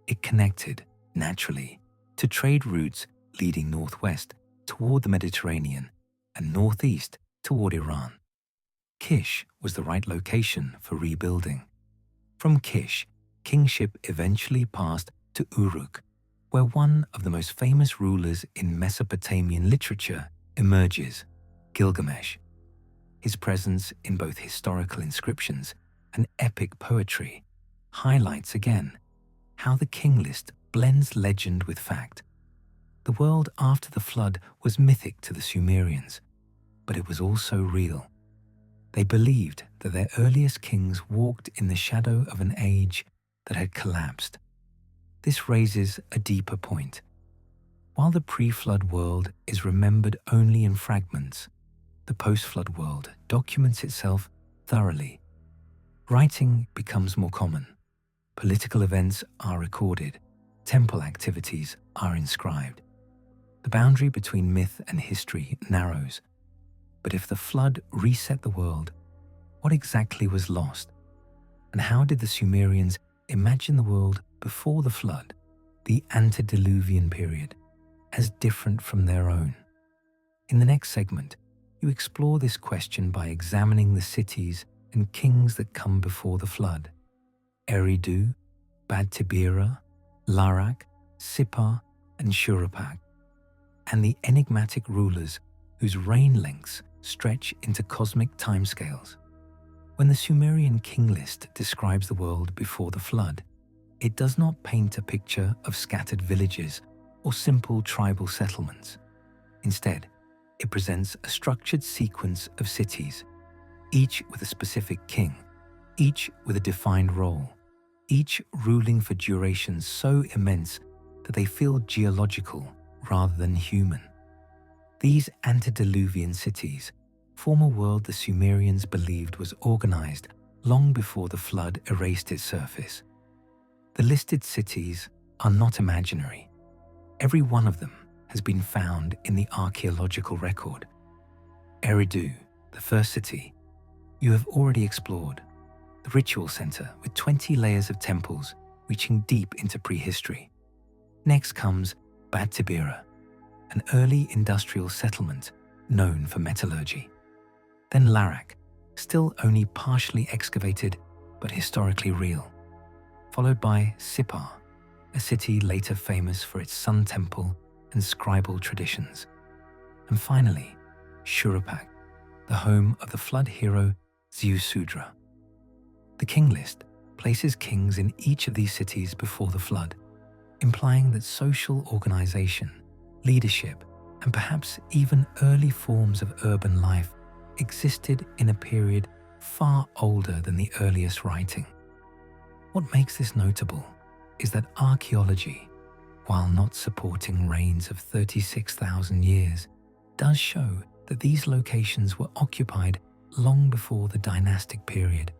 It connected, naturally, to trade routes leading northwest toward the Mediterranean and northeast toward Iran. Kish was the right location for rebuilding. From Kish, kingship eventually passed to Uruk, where one of the most famous rulers in Mesopotamian literature emerges, Gilgamesh. His presence in both historical inscriptions and epic poetry highlights again how the king list blends legend with fact. The world after the flood was mythic to the Sumerians, but it was also real. They believed that their earliest kings walked in the shadow of an age that had collapsed. This raises a deeper point. While the pre-flood world is remembered only in fragments, the post-flood world documents itself thoroughly. Writing becomes more common. Political events are recorded. Temple activities are inscribed. The boundary between myth and history narrows. But if the flood reset the world, what exactly was lost? And how did the Sumerians imagine the world before the flood, the antediluvian period, as different from their own? In the next segment, you explore this question by examining the cities and kings that come before the flood: Eridu, Bad Tibira, Larak, Sippar, and Shuruppak, and the enigmatic rulers whose reign lengths stretch into cosmic timescales. When the Sumerian king list describes the world before the flood, it does not paint a picture of scattered villages or simple tribal settlements. Instead, it presents a structured sequence of cities, each with a specific king, each with a defined role, each ruling for durations so immense that they feel geological rather than human. These antediluvian cities form a world the Sumerians believed was organized long before the flood erased its surface. The listed cities are not imaginary. Every one of them has been found in the archaeological record. Eridu, the first city, you have already explored, the ritual center with 20 layers of temples reaching deep into prehistory. Next comes Bad Tibira, an early industrial settlement known for metallurgy. Then Larak, still only partially excavated but historically real, followed by Sippar, a city later famous for its sun temple and scribal traditions. And finally, Shuruppak, the home of the flood hero Ziusudra. The king list places kings in each of these cities before the flood, implying that social organization, leadership, and perhaps even early forms of urban life existed in a period far older than the earliest writing. What makes this notable is that archaeology, while not supporting reigns of 36,000 years, does show that these locations were occupied long before the dynastic period.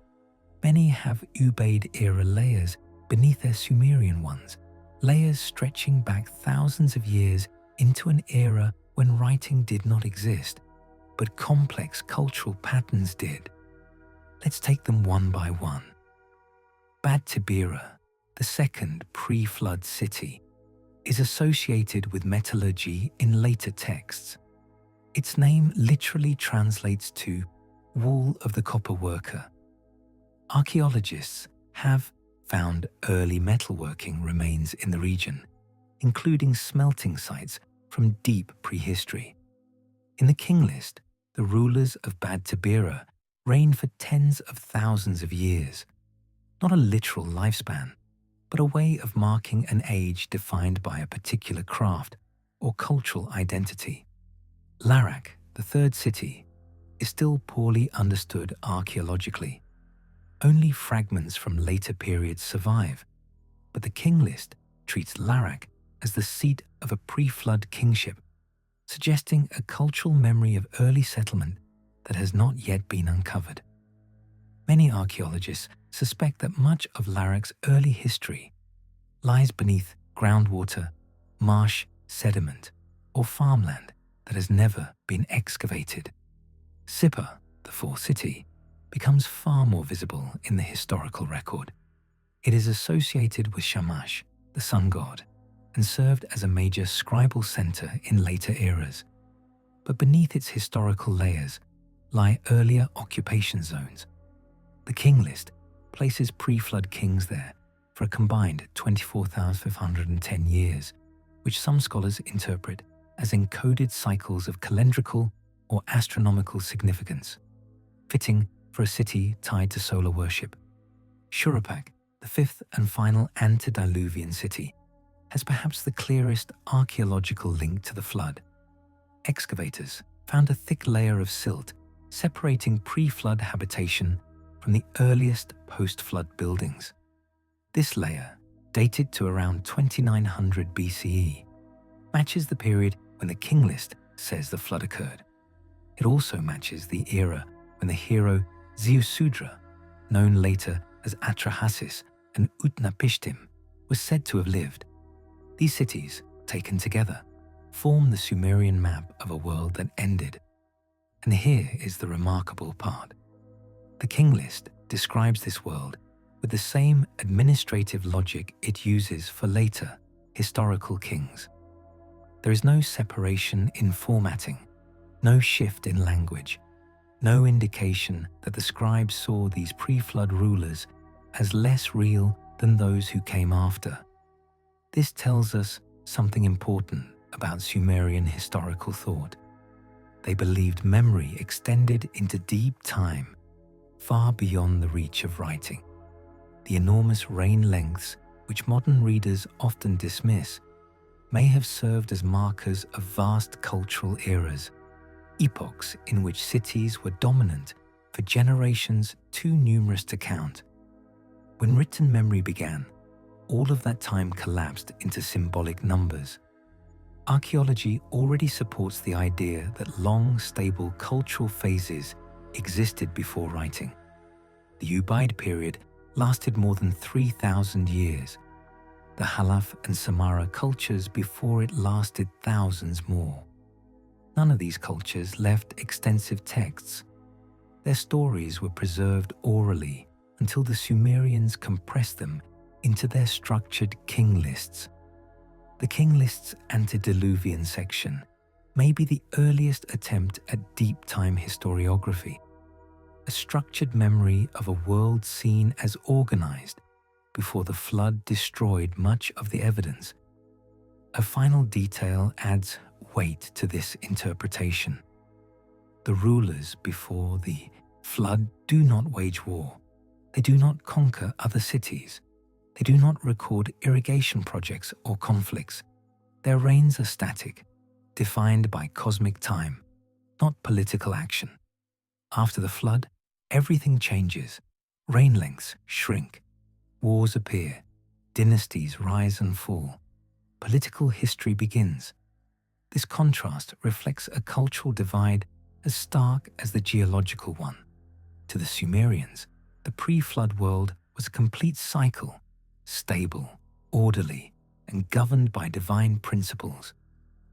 Many have Ubaid-era layers beneath their Sumerian ones, layers stretching back thousands of years into an era when writing did not exist, but complex cultural patterns did. Let's take them one by one. Bad Tibira, the second pre-flood city, is associated with metallurgy in later texts. Its name literally translates to "wall of the copper worker." Archaeologists have found early metalworking remains in the region, including smelting sites from deep prehistory. In the king list, the rulers of Bad Tibira reigned for tens of thousands of years. Not a literal lifespan, but a way of marking an age defined by a particular craft or cultural identity. Larak, the third city, is still poorly understood archaeologically. Only fragments from later periods survive, but the king list treats Larak as the seat of a pre-flood kingship, suggesting a cultural memory of early settlement that has not yet been uncovered. Many archaeologists suspect that much of Larak's early history lies beneath groundwater, marsh sediment, or farmland that has never been excavated. Sippar, the fourth city, becomes far more visible in the historical record. It is associated with Shamash, the sun god, and served as a major scribal center in later eras. But beneath its historical layers lie earlier occupation zones. The king list places pre-flood kings there for a combined 24,510 years, which some scholars interpret as encoded cycles of calendrical or astronomical significance, fitting for a city tied to solar worship. Shuruppak, the fifth and final antediluvian city, has perhaps the clearest archaeological link to the flood. Excavators found a thick layer of silt separating pre-flood habitation from the earliest post-flood buildings. This layer, dated to around 2900 BCE, matches the period when the king list says the flood occurred. It also matches the era when the hero Ziusudra, known later as Atrahasis and Utnapishtim, was said to have lived. These cities, taken together, form the Sumerian map of a world that ended. And here is the remarkable part. The king list describes this world with the same administrative logic it uses for later historical kings. There is no separation in formatting, no shift in language, no indication that the scribes saw these pre-flood rulers as less real than those who came after. This tells us something important about Sumerian historical thought. They believed memory extended into deep time, far beyond the reach of writing. The enormous reign lengths, which modern readers often dismiss, may have served as markers of vast cultural eras, epochs in which cities were dominant for generations too numerous to count. When written memory began, all of that time collapsed into symbolic numbers. Archaeology already supports the idea that long, stable cultural phases existed before writing. The Ubaid period lasted more than 3,000 years. The Halaf and Samara cultures before it lasted thousands more. None of these cultures left extensive texts. Their stories were preserved orally until the Sumerians compressed them into their structured king lists. The king list's antediluvian section may be the earliest attempt at deep time historiography, a structured memory of a world seen as organized before the flood destroyed much of the evidence. A final detail adds weight to this interpretation. The rulers before the flood do not wage war. They do not conquer other cities. They do not record irrigation projects or conflicts. Their reigns are static, defined by cosmic time, not political action. After the flood, everything changes. Reign lengths shrink. Wars appear. Dynasties rise and fall. Political history begins. This contrast reflects a cultural divide as stark as the geological one. To the Sumerians, the pre-flood world was a complete cycle, stable, orderly, and governed by divine principles.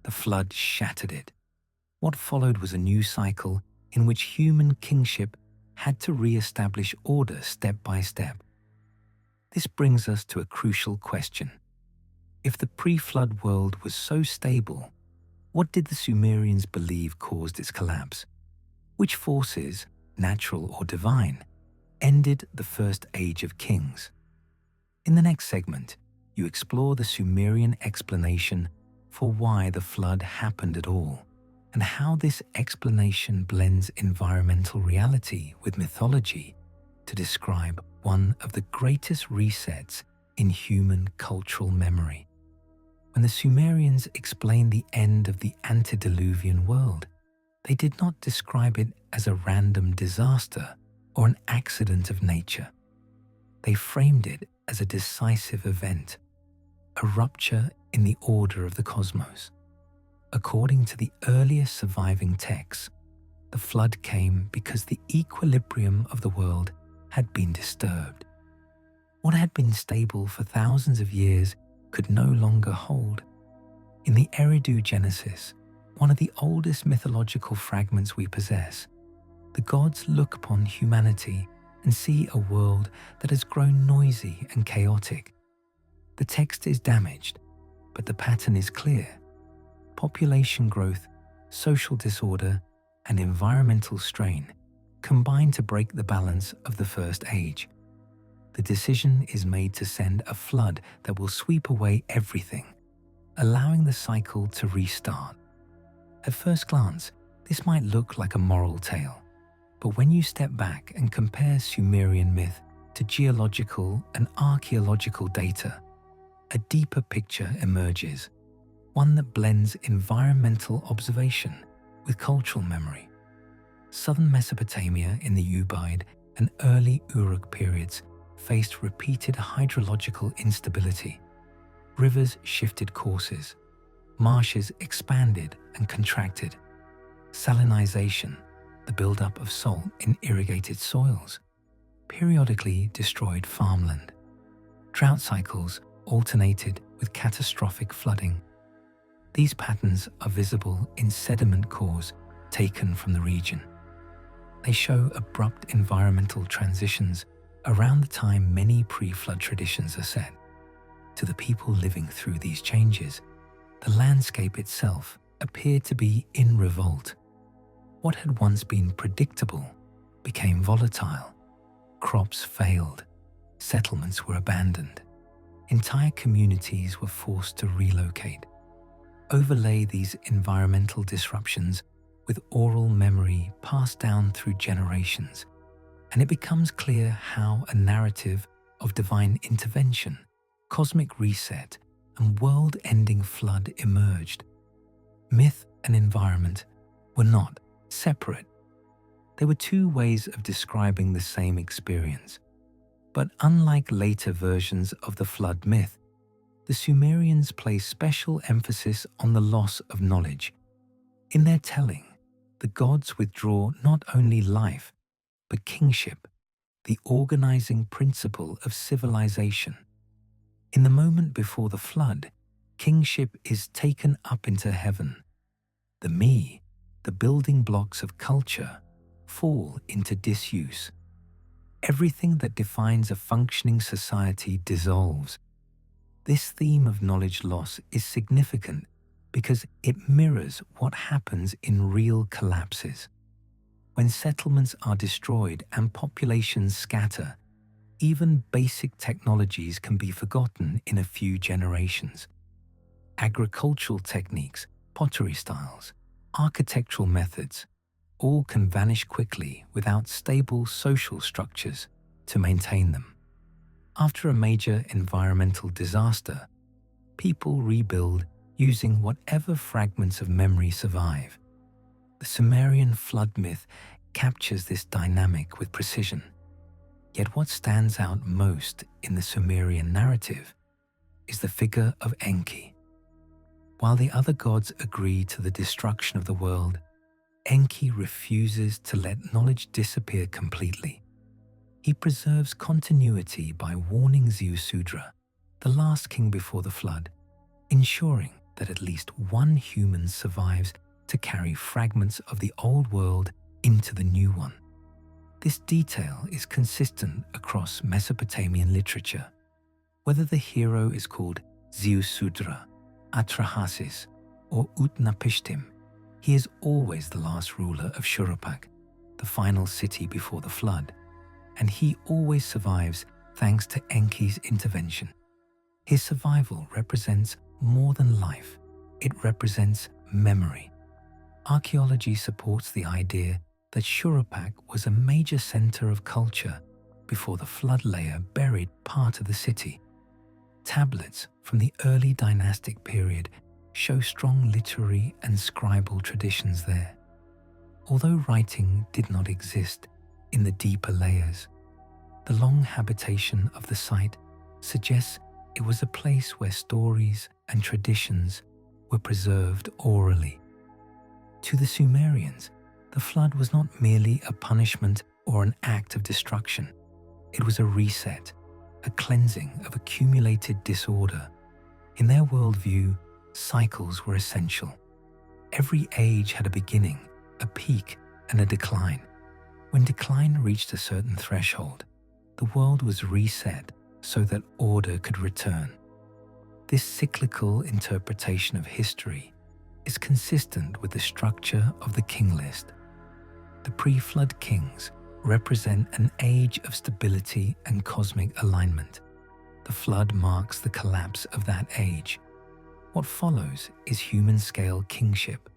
The flood shattered it. What followed was a new cycle in which human kingship had to re-establish order step by step. This brings us to a crucial question. If the pre-flood world was so stable, what did the Sumerians believe caused its collapse? Which forces, natural or divine, ended the first age of kings? In the next segment, you explore the Sumerian explanation for why the flood happened at all, and how this explanation blends environmental reality with mythology to describe one of the greatest resets in human cultural memory. When the Sumerians explained the end of the antediluvian world, they did not describe it as a random disaster or an accident of nature. They framed it as a decisive event, a rupture in the order of the cosmos. According to the earliest surviving texts, the flood came because the equilibrium of the world had been disturbed. What had been stable for thousands of years could no longer hold. In the Eridu Genesis, one of the oldest mythological fragments we possess, the gods look upon humanity and see a world that has grown noisy and chaotic. The text is damaged, but the pattern is clear. Population growth, social disorder, and environmental strain combine to break the balance of the first age. The decision is made to send a flood that will sweep away everything, allowing the cycle to restart. At first glance, this might look like a moral tale, but when you step back and compare Sumerian myth to geological and archaeological data, a deeper picture emerges, one that blends environmental observation with cultural memory. Southern Mesopotamia in the Ubaid and early Uruk periods faced repeated hydrological instability. Rivers shifted courses. Marshes expanded and contracted. Salinization, the buildup of salt in irrigated soils, periodically destroyed farmland. Drought cycles alternated with catastrophic flooding. These patterns are visible in sediment cores taken from the region. They show abrupt environmental transitions around the time many pre-flood traditions are set. To the people living through these changes, the landscape itself appeared to be in revolt. What had once been predictable became volatile. Crops failed. Settlements were abandoned. Entire communities were forced to relocate. Overlay these environmental disruptions with oral memory passed down through generations, and it becomes clear how a narrative of divine intervention, cosmic reset, and world-ending flood emerged. Myth and environment were not separate. They were two ways of describing the same experience. But unlike later versions of the flood myth, the Sumerians place special emphasis on the loss of knowledge. In their telling, the gods withdraw not only life, but kingship, the organizing principle of civilization. In the moment before the flood, kingship is taken up into heaven. The me, the building blocks of culture, fall into disuse. Everything that defines a functioning society dissolves. This theme of knowledge loss is significant because it mirrors what happens in real collapses. When settlements are destroyed and populations scatter, even basic technologies can be forgotten in a few generations. Agricultural techniques, pottery styles, architectural methods, all can vanish quickly without stable social structures to maintain them. After a major environmental disaster, people rebuild using whatever fragments of memory survive. The Sumerian flood myth captures this dynamic with precision. Yet what stands out most in the Sumerian narrative is the figure of Enki. While the other gods agree to the destruction of the world, Enki refuses to let knowledge disappear completely. He preserves continuity by warning Ziusudra, the last king before the flood, ensuring that at least one human survives to carry fragments of the old world into the new one. This detail is consistent across Mesopotamian literature. Whether the hero is called Ziusudra, Atrahasis, or Utnapishtim, he is always the last ruler of Shuruppak, the final city before the flood, and he always survives thanks to Enki's intervention. His survival represents more than life, it represents memory. Archaeology supports the idea that Shuruppak was a major center of culture before the flood layer buried part of the city. Tablets from the early dynastic period show strong literary and scribal traditions there. Although writing did not exist in the deeper layers, the long habitation of the site suggests it was a place where stories and traditions were preserved orally. To the Sumerians, the flood was not merely a punishment or an act of destruction. It was a reset, a cleansing of accumulated disorder. In their worldview, cycles were essential. Every age had a beginning, a peak, and a decline. When decline reached a certain threshold, the world was reset so that order could return. This cyclical interpretation of history is consistent with the structure of the king list. The pre-flood kings represent an age of stability and cosmic alignment. The flood marks the collapse of that age. What follows is human-scale kingship,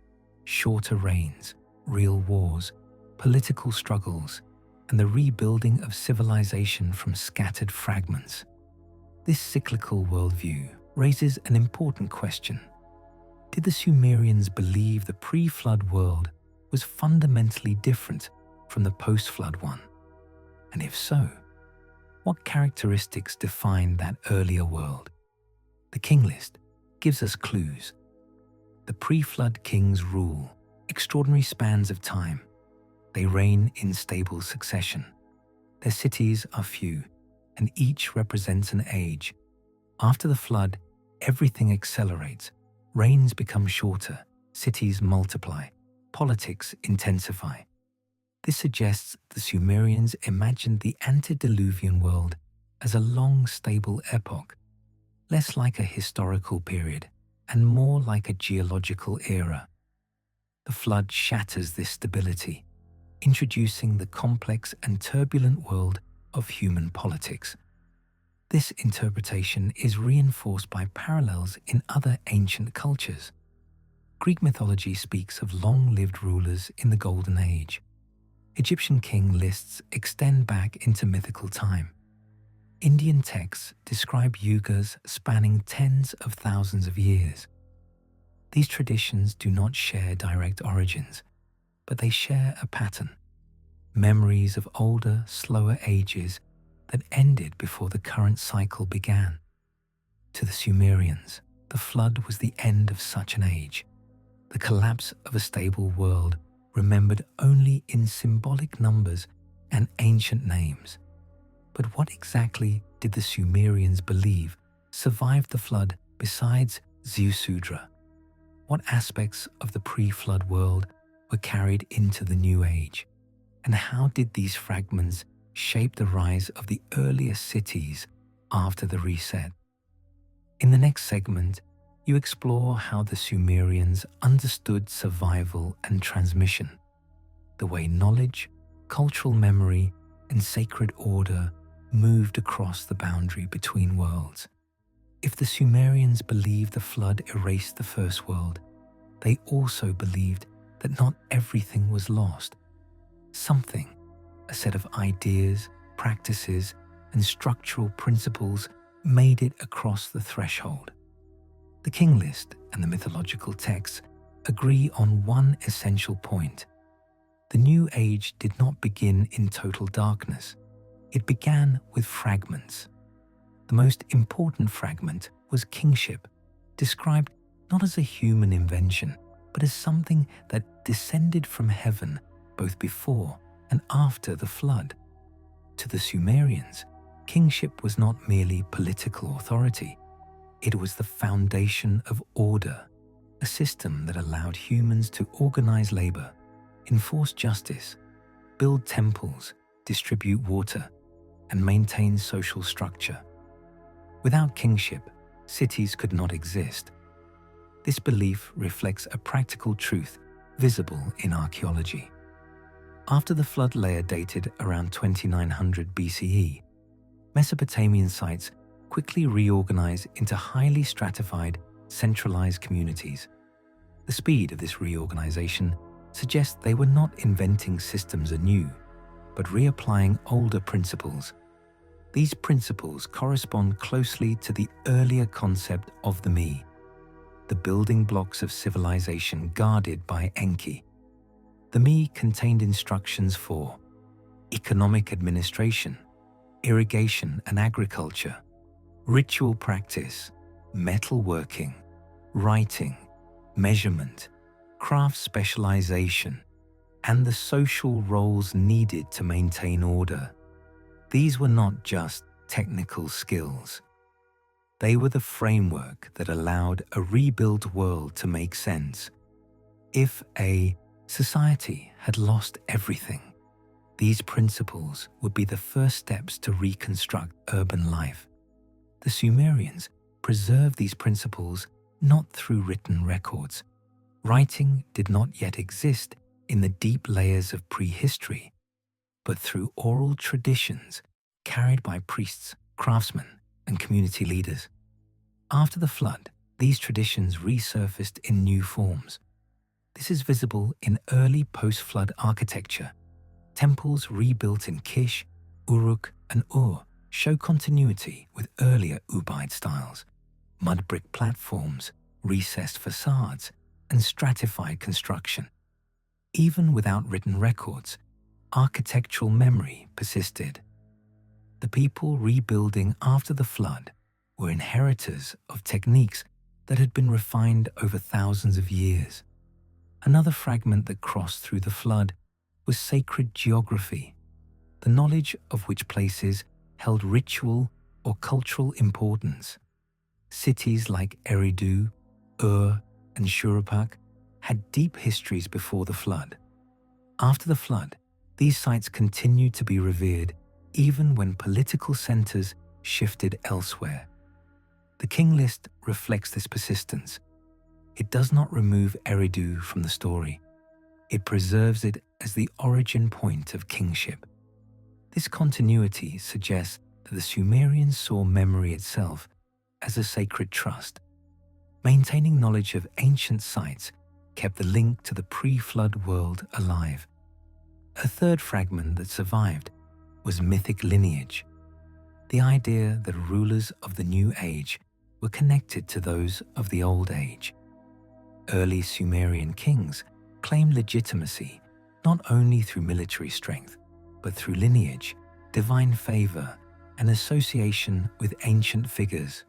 shorter reigns, real wars, political struggles, and the rebuilding of civilization from scattered fragments. This cyclical worldview raises an important question. Did the Sumerians believe the pre-flood world was fundamentally different from the post-flood one? And if so, what characteristics defined that earlier world? The king list gives us clues. The pre-flood kings rule extraordinary spans of time. They reign in stable succession. Their cities are few, and each represents an age. After the flood, everything accelerates. Reigns become shorter, cities multiply, politics intensify. This suggests the Sumerians imagined the antediluvian world as a long, stable epoch, less like a historical period and more like a geological era. The flood shatters this stability, introducing the complex and turbulent world of human politics. This interpretation is reinforced by parallels in other ancient cultures. Greek mythology speaks of long-lived rulers in the Golden Age. Egyptian king lists extend back into mythical time. Indian texts describe yugas spanning tens of thousands of years. These traditions do not share direct origins, but they share a pattern. Memories of older, slower ages that ended before the current cycle began. To the Sumerians, the flood was the end of such an age, the collapse of a stable world remembered only in symbolic numbers and ancient names. But what exactly did the Sumerians believe survived the flood besides Zeusudra? What aspects of the pre-flood world were carried into the New Age? And how did these fragments shape the rise of the earliest cities after the reset? In the next segment, you explore how the Sumerians understood survival and transmission, the way knowledge, cultural memory, and sacred order moved across the boundary between worlds. If the Sumerians believed the flood erased the first world, they also believed that not everything was lost. Something, a set of ideas, practices, and structural principles made it across the threshold. The King List and the mythological texts agree on one essential point. The New Age did not begin in total darkness. It began with fragments. The most important fragment was kingship, described not as a human invention, but as something that descended from heaven both before and after the flood. To the Sumerians, kingship was not merely political authority. It was the foundation of order, a system that allowed humans to organize labor, enforce justice, build temples, distribute water, and maintain social structure. Without kingship, cities could not exist. This belief reflects a practical truth visible in archaeology. After the flood layer dated around 2900 BCE, Mesopotamian sites quickly reorganized into highly stratified, centralized communities. The speed of this reorganization suggests they were not inventing systems anew, but reapplying older principles. These principles correspond closely to the earlier concept of the me, the building blocks of civilization guarded by Enki. The me contained instructions for economic administration, irrigation and agriculture, ritual practice, metalworking, writing, measurement, craft specialization, and the social roles needed to maintain order. These were not just technical skills. They were the framework that allowed a rebuilt world to make sense. If a society had lost everything, these principles would be the first steps to reconstruct urban life. The Sumerians preserved these principles not through written records. Writing did not yet exist in the deep layers of prehistory, but through oral traditions carried by priests, craftsmen, and community leaders. After the flood, these traditions resurfaced in new forms. This is visible in early post-flood architecture. Temples rebuilt in Kish, Uruk, and Ur show continuity with earlier Ubaid styles. Mud brick platforms, recessed facades, and stratified construction. Even without written records, architectural memory persisted. The people rebuilding after the flood were inheritors of techniques that had been refined over thousands of years. Another fragment that crossed through the flood was sacred geography, the knowledge of which places held ritual or cultural importance. Cities like Eridu, Ur, and Shuruppak had deep histories before the flood. After the flood, these sites continued to be revered even when political centers shifted elsewhere. The King List reflects this persistence. It does not remove Eridu from the story. It preserves it as the origin point of kingship. This continuity suggests that the Sumerians saw memory itself as a sacred trust. Maintaining knowledge of ancient sites kept the link to the pre-flood world alive. A third fragment that survived was mythic lineage, the idea that rulers of the New Age were connected to those of the Old Age. Early Sumerian kings claimed legitimacy not only through military strength, but through lineage, divine favor, and association with ancient figures.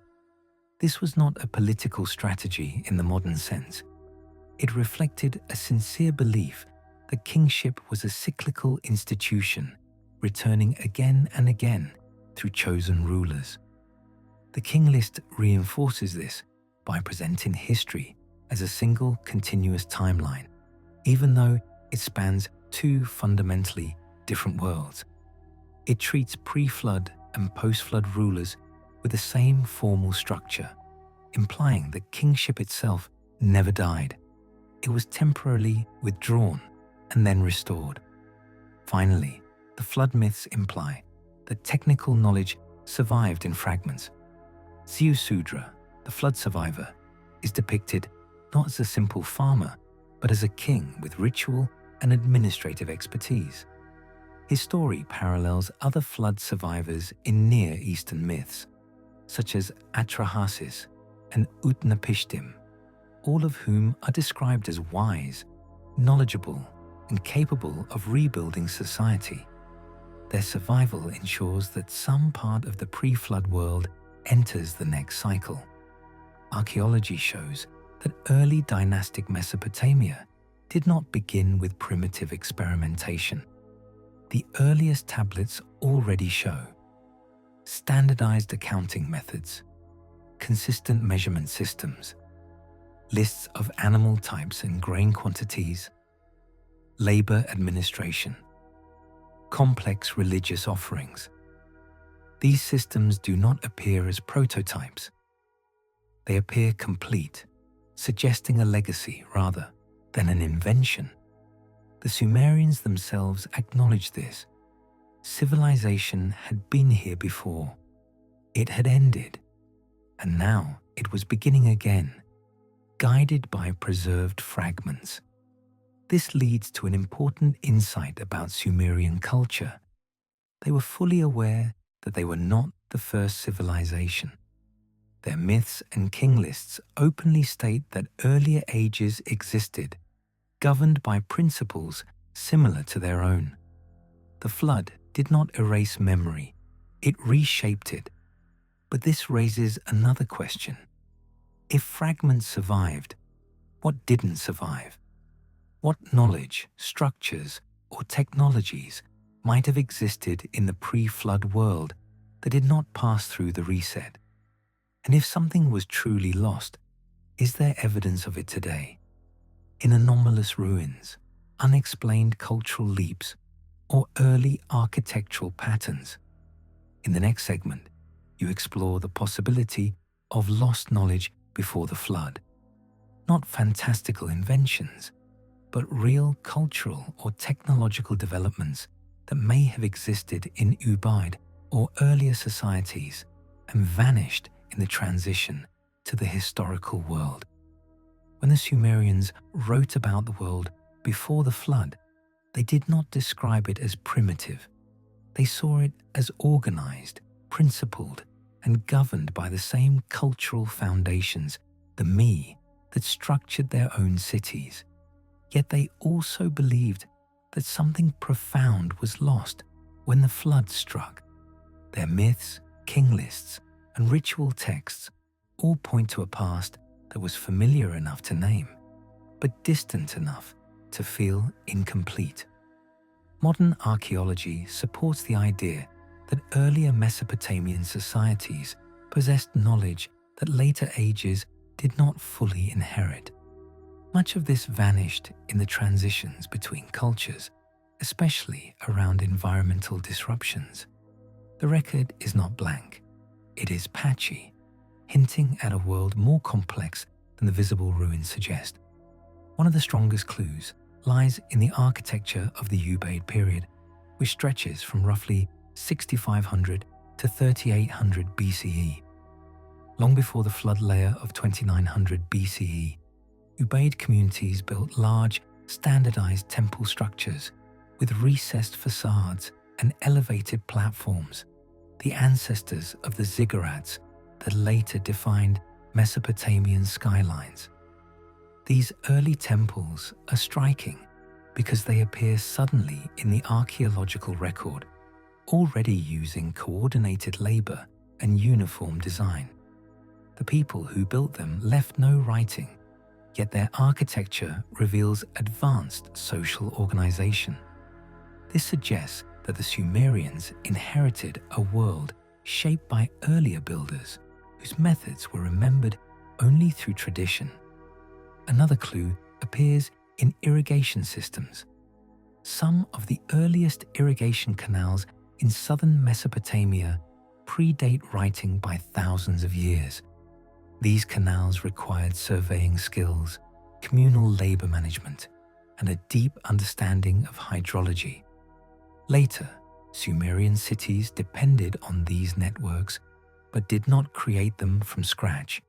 This was not a political strategy in the modern sense. It reflected a sincere belief that kingship was a cyclical institution, returning again and again through chosen rulers. The king list reinforces this by presenting history as a single continuous timeline, even though it spans two fundamentally different worlds. It treats pre-flood and post-flood rulers with the same formal structure, implying that kingship itself never died. It was temporarily withdrawn and then restored. Finally, the flood myths imply that technical knowledge survived in fragments. Ziusudra, the flood survivor, is depicted not as a simple farmer, but as a king with ritual and administrative expertise. His story parallels other flood survivors in Near Eastern myths, such as Atrahasis and Utnapishtim, all of whom are described as wise, knowledgeable, and capable of rebuilding society. Their survival ensures that some part of the pre-flood world enters the next cycle. Archaeology shows that early dynastic Mesopotamia did not begin with primitive experimentation. The earliest tablets already show standardized accounting methods, consistent measurement systems, lists of animal types and grain quantities, labor administration, complex religious offerings. These systems do not appear as prototypes. They appear complete, suggesting a legacy rather than an invention. The Sumerians themselves acknowledged this. Civilization had been here before. It had ended, and now it was beginning again, guided by preserved fragments. This leads to an important insight about Sumerian culture. They were fully aware that they were not the first civilization. Their myths and king lists openly state that earlier ages existed, governed by principles similar to their own. The flood did not erase memory, it reshaped it. But this raises another question. If fragments survived, what didn't survive? What knowledge, structures, or technologies might have existed in the pre-flood world that did not pass through the reset? And if something was truly lost, is there evidence of it today? In anomalous ruins, unexplained cultural leaps, or early architectural patterns? In the next segment, you explore the possibility of lost knowledge before the flood. Not fantastical inventions, but real cultural or technological developments that may have existed in Ubaid or earlier societies and vanished in the transition to the historical world. When the Sumerians wrote about the world before the flood, they did not describe it as primitive. They saw it as organized, principled, and governed by the same cultural foundations, the me, that structured their own cities. Yet they also believed that something profound was lost when the flood struck. Their myths, king lists, and ritual texts all point to a past that was familiar enough to name, but distant enough to feel incomplete. Modern archaeology supports the idea that earlier Mesopotamian societies possessed knowledge that later ages did not fully inherit. Much of this vanished in the transitions between cultures, especially around environmental disruptions. The record is not blank. It is patchy, hinting at a world more complex than the visible ruins suggest. One of the strongest clues lies in the architecture of the Ubaid period, which stretches from roughly 6500 to 3800 BCE. Long before the flood layer of 2900 BCE, Ubaid communities built large, standardized temple structures with recessed facades and elevated platforms, the ancestors of the ziggurats that later defined Mesopotamian skylines. These early temples are striking because they appear suddenly in the archaeological record. already using coordinated labor and uniform design. The people who built them left no writing, yet their architecture reveals advanced social organization. This suggests that the Sumerians inherited a world shaped by earlier builders whose methods were remembered only through tradition. Another clue appears in irrigation systems. Some of the earliest irrigation canals in southern Mesopotamia predate writing by thousands of years. These canals required surveying skills, communal labor management, and a deep understanding of hydrology. Later, Sumerian cities depended on these networks but did not create them from scratch.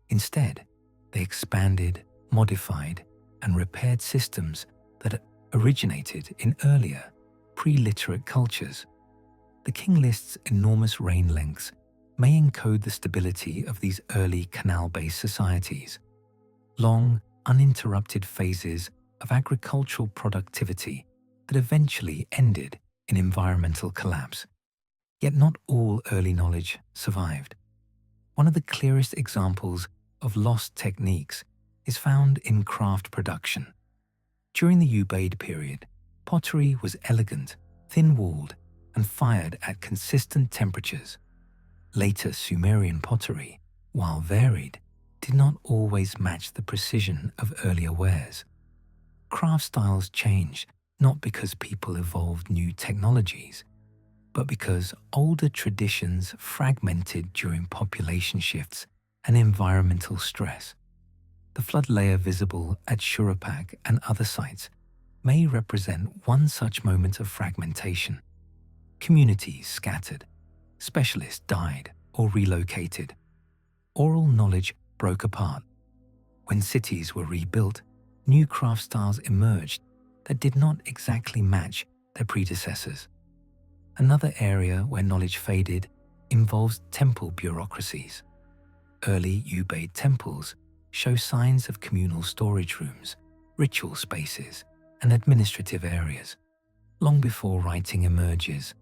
Instead, they expanded, modified, and repaired systems that originated in earlier, pre-literate cultures. The king list's enormous reign lengths may encode the stability of these early canal-based societies. Long, uninterrupted phases of agricultural productivity that eventually ended in environmental collapse. Yet not all early knowledge survived. One of the clearest examples of lost techniques is found in craft production. During the Ubaid period, pottery was elegant, thin-walled, and fired at consistent temperatures. Later Sumerian pottery, while varied, did not always match the precision of earlier wares. Craft styles changed not because people evolved new technologies, but because older traditions fragmented during population shifts and environmental stress. The flood layer visible at Shuruppak and other sites may represent one such moment of fragmentation. Communities scattered, specialists died or relocated. Oral knowledge broke apart. When cities were rebuilt, new craft styles emerged that did not exactly match their predecessors. Another area where knowledge faded involves temple bureaucracies. Early Ubaid temples show signs of communal storage rooms, ritual spaces, and administrative areas, long before writing emerges.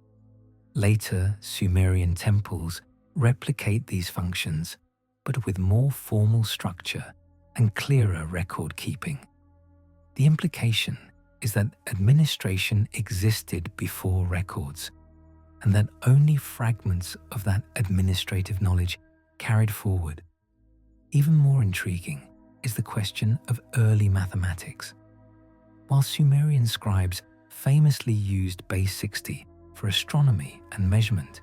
Later Sumerian temples replicate these functions, but with more formal structure and clearer record keeping. The implication is that administration existed before records, and that only fragments of that administrative knowledge carried forward. Even more intriguing is the question of early mathematics. While Sumerian scribes famously used base 60 for astronomy and measurement,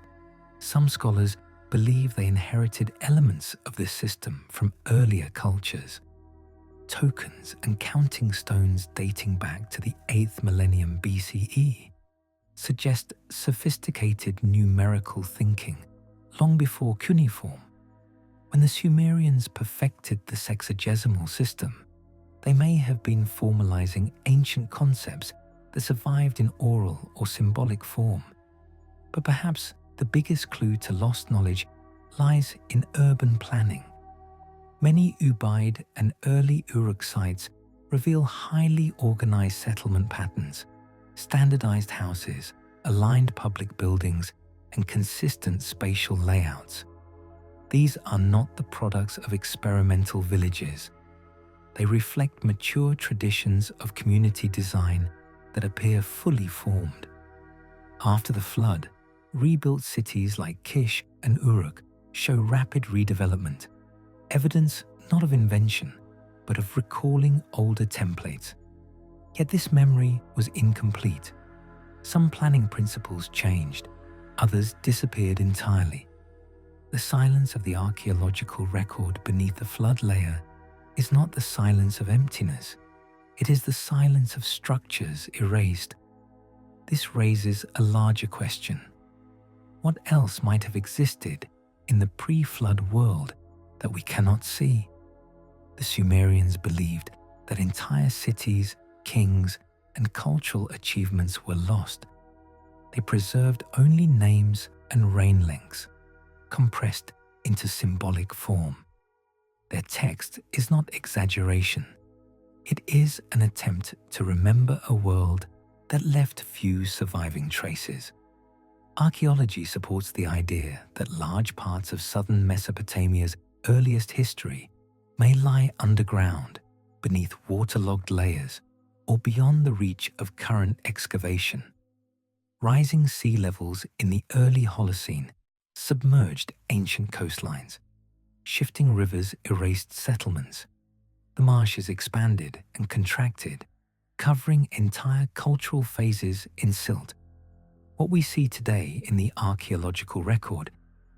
some scholars believe they inherited elements of this system from earlier cultures. Tokens and counting stones dating back to the 8th millennium BCE suggest sophisticated numerical thinking long before cuneiform. When the Sumerians perfected the sexagesimal system, they may have been formalizing ancient concepts that survived in oral or symbolic form. But perhaps the biggest clue to lost knowledge lies in urban planning. Many Ubaid and early Uruk sites reveal highly organized settlement patterns, standardized houses, aligned public buildings, and consistent spatial layouts. These are not the products of experimental villages. They reflect mature traditions of community design that appear fully formed. After the flood, rebuilt cities like Kish and Uruk show rapid redevelopment, evidence not of invention, but of recalling older templates. Yet this memory was incomplete. Some planning principles changed, others disappeared entirely. The silence of the archaeological record beneath the flood layer is not the silence of emptiness, it is the silence of structures erased. This raises a larger question. What else might have existed in the pre-flood world that we cannot see? The Sumerians believed that entire cities, kings, and cultural achievements were lost. They preserved only names and reign lengths, compressed into symbolic form. Their text is not exaggeration. It is an attempt to remember a world that left few surviving traces. Archaeology supports the idea that large parts of southern Mesopotamia's earliest history may lie underground, beneath waterlogged layers, or beyond the reach of current excavation. Rising sea levels in the early Holocene submerged ancient coastlines. Shifting rivers erased settlements. The marshes expanded and contracted, covering entire cultural phases in silt. What we see today in the archaeological record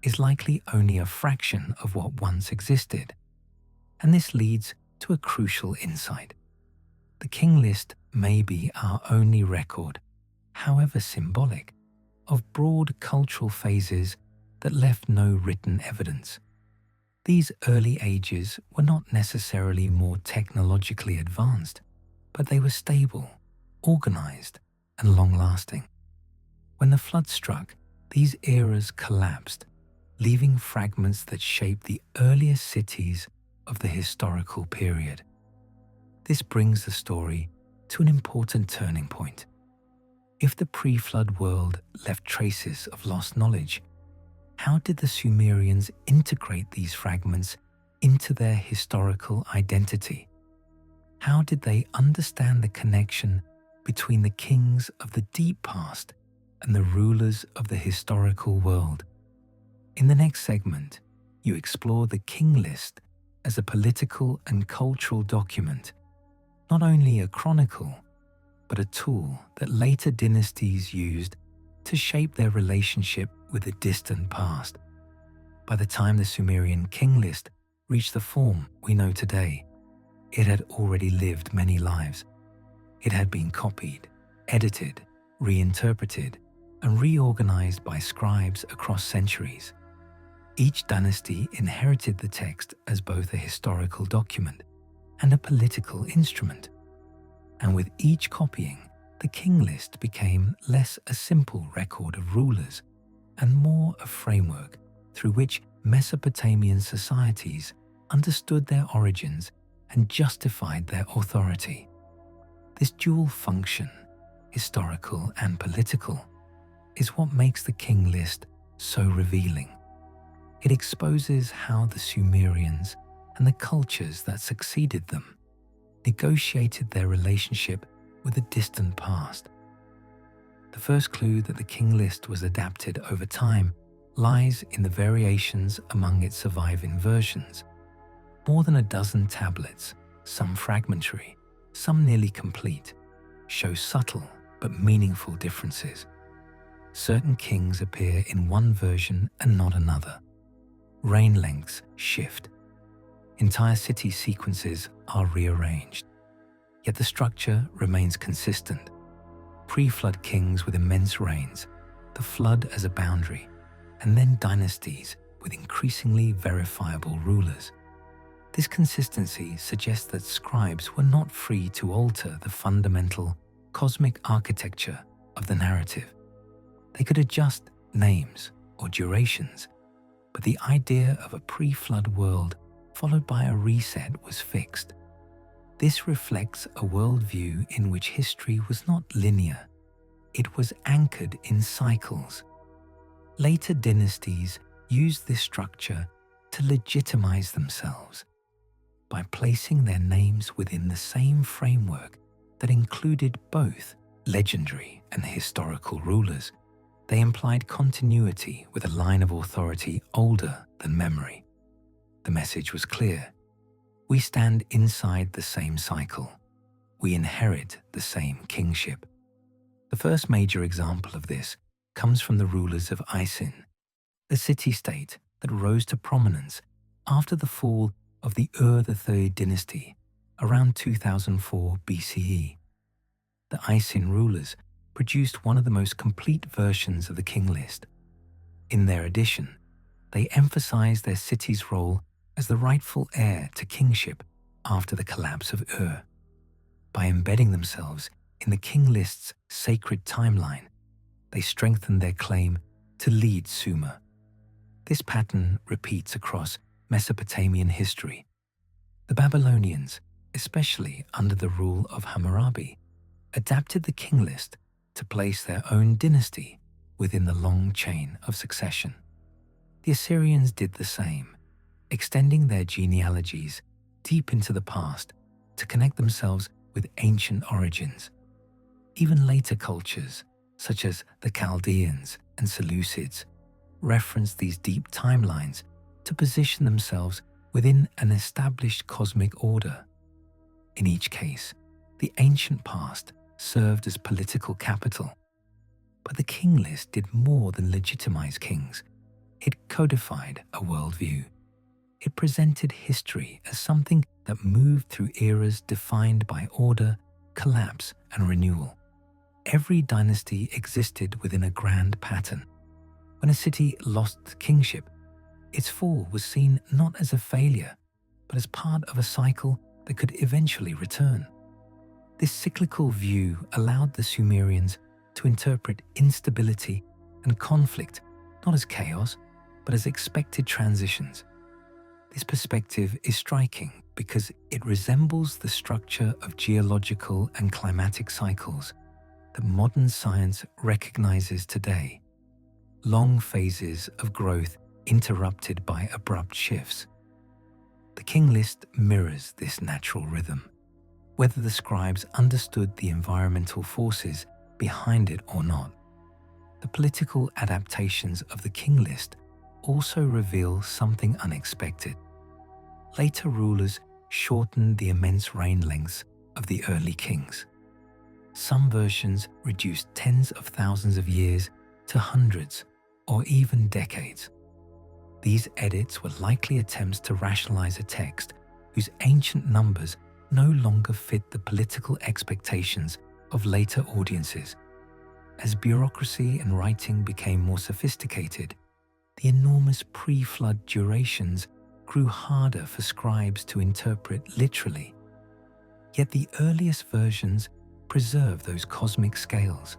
is likely only a fraction of what once existed. And this leads to a crucial insight. The king list may be our only record, however symbolic, of broad cultural phases that left no written evidence. These early ages were not necessarily more technologically advanced, but they were stable, organized, and long-lasting. When the flood struck, these eras collapsed, leaving fragments that shaped the earliest cities of the historical period. This brings the story to an important turning point. If the pre-flood world left traces of lost knowledge, how did the Sumerians integrate these fragments into their historical identity? How did they understand the connection between the kings of the deep past and the rulers of the historical world? In the next segment, you explore the king list as a political and cultural document, not only a chronicle, but a tool that later dynasties used to shape their relationship with the distant past. By the time the Sumerian king list reached the form we know today, it had already lived many lives. It had been copied, edited, reinterpreted, and reorganized by scribes across centuries. Each dynasty inherited the text as both a historical document and a political instrument. And with each copying, the king list became less a simple record of rulers and more a framework through which Mesopotamian societies understood their origins and justified their authority. This dual function, historical and political, is what makes the king list so revealing. It exposes how the Sumerians and the cultures that succeeded them negotiated their relationship with a distant past. The first clue that the king list was adapted over time lies in the variations among its surviving versions. More than a dozen tablets, some fragmentary, some nearly complete, show subtle but meaningful differences. Certain kings appear in one version and not another. Reign lengths shift. Entire city sequences are rearranged. Yet the structure remains consistent. Pre-flood kings with immense reigns, the flood as a boundary, and then dynasties with increasingly verifiable rulers. This consistency suggests that scribes were not free to alter the fundamental cosmic architecture of the narrative. They could adjust names or durations, but the idea of a pre-flood world followed by a reset was fixed. This reflects a worldview in which history was not linear. It was anchored in cycles. Later dynasties used this structure to legitimize themselves. By placing their names within the same framework that included both legendary and historical rulers, they implied continuity with a line of authority older than memory. The message was clear. We stand inside the same cycle. We inherit the same kingship. The first major example of this comes from the rulers of Isin, a city-state that rose to prominence after the fall of the Ur III dynasty around 2004 BCE. The Isin rulers produced one of the most complete versions of the king list. In their edition, they emphasized their city's role as the rightful heir to kingship after the collapse of Ur. By embedding themselves in the king list's sacred timeline, they strengthened their claim to lead Sumer. This pattern repeats across Mesopotamian history. The Babylonians, especially under the rule of Hammurabi, adapted the king list to place their own dynasty within the long chain of succession. The Assyrians did the same, extending their genealogies deep into the past to connect themselves with ancient origins. Even later cultures, such as the Chaldeans and Seleucids, reference these deep timelines to position themselves within an established cosmic order. In each case, the ancient past served as political capital. But the king list did more than legitimize kings. It codified a worldview. It presented history as something that moved through eras defined by order, collapse, and renewal. Every dynasty existed within a grand pattern. When a city lost kingship, its fall was seen not as a failure, but as part of a cycle that could eventually return. This cyclical view allowed the Sumerians to interpret instability and conflict not as chaos, but as expected transitions. This perspective is striking because it resembles the structure of geological and climatic cycles that modern science recognizes today. Long phases of growth interrupted by abrupt shifts. The king list mirrors this natural rhythm, whether the scribes understood the environmental forces behind it or not. The political adaptations of the king list also reveal something unexpected. Later rulers shortened the immense reign lengths of the early kings. Some versions reduced tens of thousands of years to hundreds or even decades. These edits were likely attempts to rationalize a text whose ancient numbers no longer fit the political expectations of later audiences. As bureaucracy and writing became more sophisticated, the enormous pre-flood durations grew harder for scribes to interpret literally. Yet the earliest versions preserve those cosmic scales,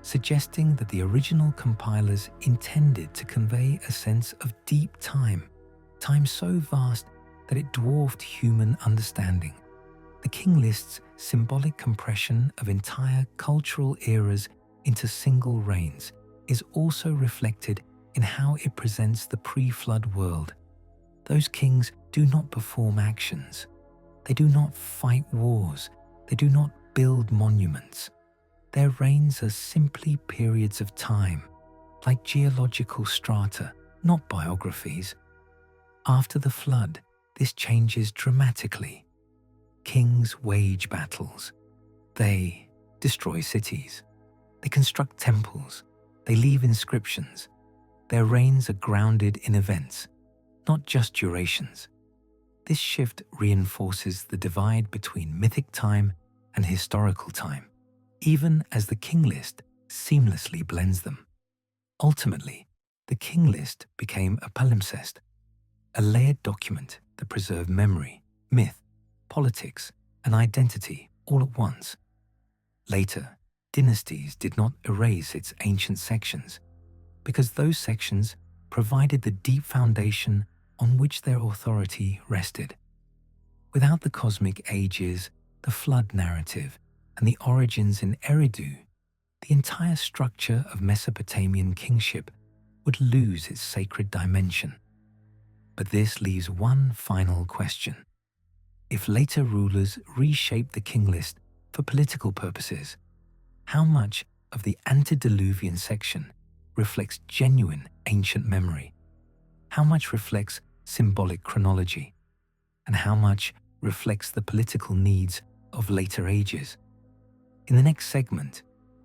suggesting that the original compilers intended to convey a sense of deep time so vast that it dwarfed human understanding. The king list's symbolic compression of entire cultural eras into single reigns is also reflected in how it presents the pre-flood world. Those kings do not perform actions. They do not fight wars. They do not build monuments. Their reigns are simply periods of time, like geological strata, not biographies. After the flood, this changes dramatically. Kings wage battles. They destroy cities. They construct temples. They leave inscriptions. Their reigns are grounded in events, not just durations. This shift reinforces the divide between mythic time and historical time, even as the king list seamlessly blends them. Ultimately, the king list became a palimpsest, a layered document that preserved memory, myth, politics, and identity all at once. Later, dynasties did not erase its ancient sections, because those sections provided the deep foundation on which their authority rested. Without the cosmic ages, the flood narrative, and the origins in Eridu, the entire structure of Mesopotamian kingship would lose its sacred dimension. But this leaves one final question. If later rulers reshaped the king list for political purposes, how much of the antediluvian section reflects genuine ancient memory? How much reflects symbolic chronology? And how much reflects the political needs of later ages? In the next segment,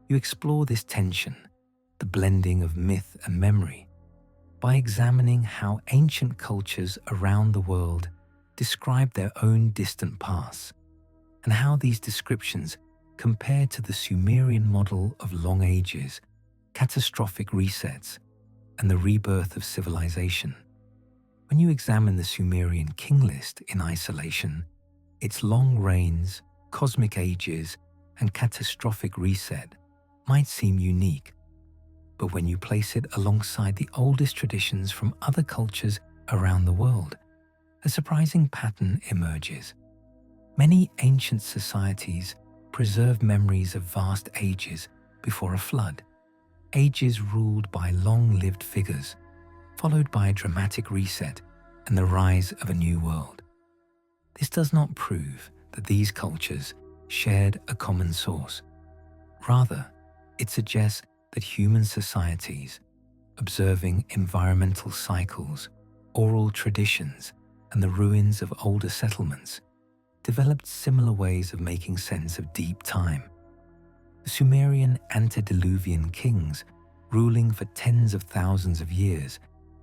you explore this tension, the blending of myth and memory, by examining how ancient cultures around the world describe their own distant pasts, and how these descriptions compare to the Sumerian model of long ages, catastrophic resets, and the rebirth of civilization. When you examine the Sumerian king list in isolation, its long reigns, cosmic ages, and catastrophic reset might seem unique. But when you place it alongside the oldest traditions from other cultures around the world, a surprising pattern emerges. Many ancient societies preserve memories of vast ages before a flood, ages ruled by long-lived figures, followed by a dramatic reset and the rise of a new world. This does not prove that these cultures shared a common source. Rather, it suggests that human societies, observing environmental cycles, oral traditions, and the ruins of older settlements, developed similar ways of making sense of deep time. The Sumerian antediluvian kings, ruling for tens of thousands of years,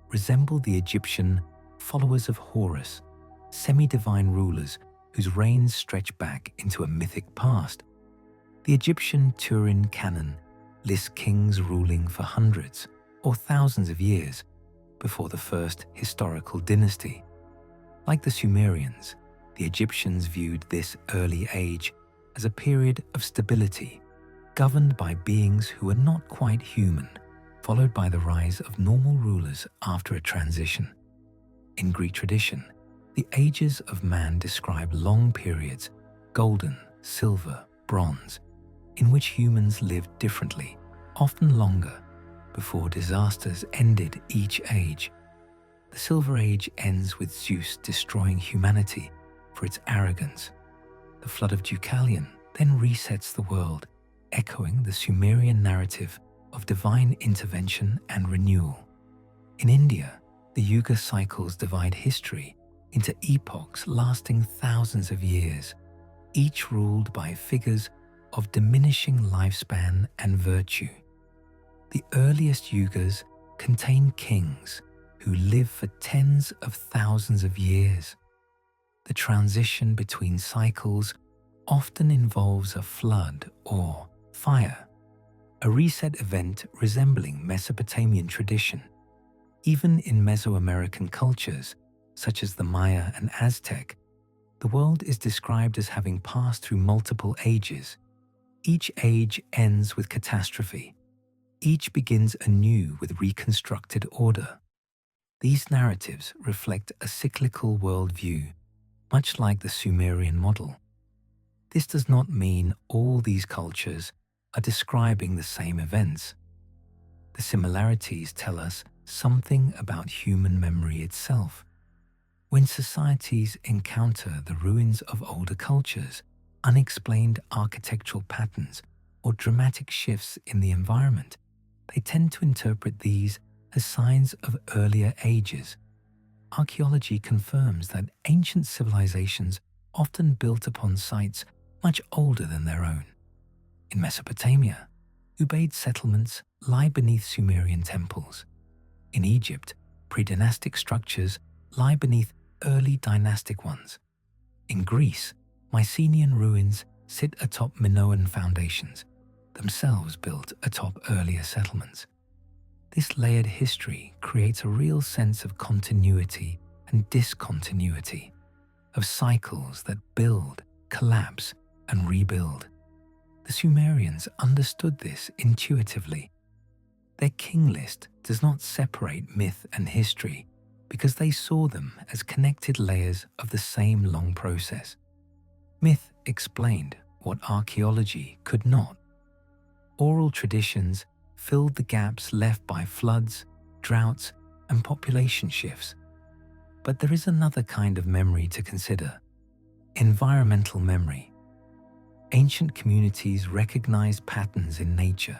resembled the Egyptian followers of Horus, semi-divine rulers whose reigns stretch back into a mythic past. The Egyptian Turin canon lists kings ruling for hundreds or thousands of years before the first historical dynasty. Like the Sumerians, the Egyptians viewed this early age as a period of stability, governed by beings who were not quite human, followed by the rise of normal rulers after a transition. In Greek tradition, the ages of man describe long periods, golden, silver, bronze, in which humans lived differently, often longer, before disasters ended each age. The Silver Age ends with Zeus destroying humanity for its arrogance. The flood of Deucalion then resets the world, echoing the Sumerian narrative of divine intervention and renewal. In India, the Yuga cycles divide history into epochs lasting thousands of years, each ruled by figures of diminishing lifespan and virtue. The earliest Yugas contain kings who live for tens of thousands of years. The transition between cycles often involves a flood or fire, a reset event resembling Mesopotamian tradition. Even in Mesoamerican cultures, such as the Maya and Aztec, the world is described as having passed through multiple ages. Each age ends with catastrophe. Each begins anew with reconstructed order. These narratives reflect a cyclical worldview, much like the Sumerian model. This does not mean all these cultures are describing the same events. The similarities tell us something about human memory itself. When societies encounter the ruins of older cultures, unexplained architectural patterns, or dramatic shifts in the environment, they tend to interpret these as signs of earlier ages. Archaeology confirms that ancient civilizations often built upon sites much older than their own. In Mesopotamia, Ubaid settlements lie beneath Sumerian temples. In Egypt, pre-dynastic structures lie beneath early dynastic ones. In Greece, Mycenaean ruins sit atop Minoan foundations, themselves built atop earlier settlements. This layered history creates a real sense of continuity and discontinuity, of cycles that build, collapse, and rebuild. The Sumerians understood this intuitively. Their king list does not separate myth and history because they saw them as connected layers of the same long process. Myth explained what archaeology could not. Oral traditions filled the gaps left by floods, droughts, and population shifts. But there is another kind of memory to consider: environmental memory. Ancient communities recognized patterns in nature,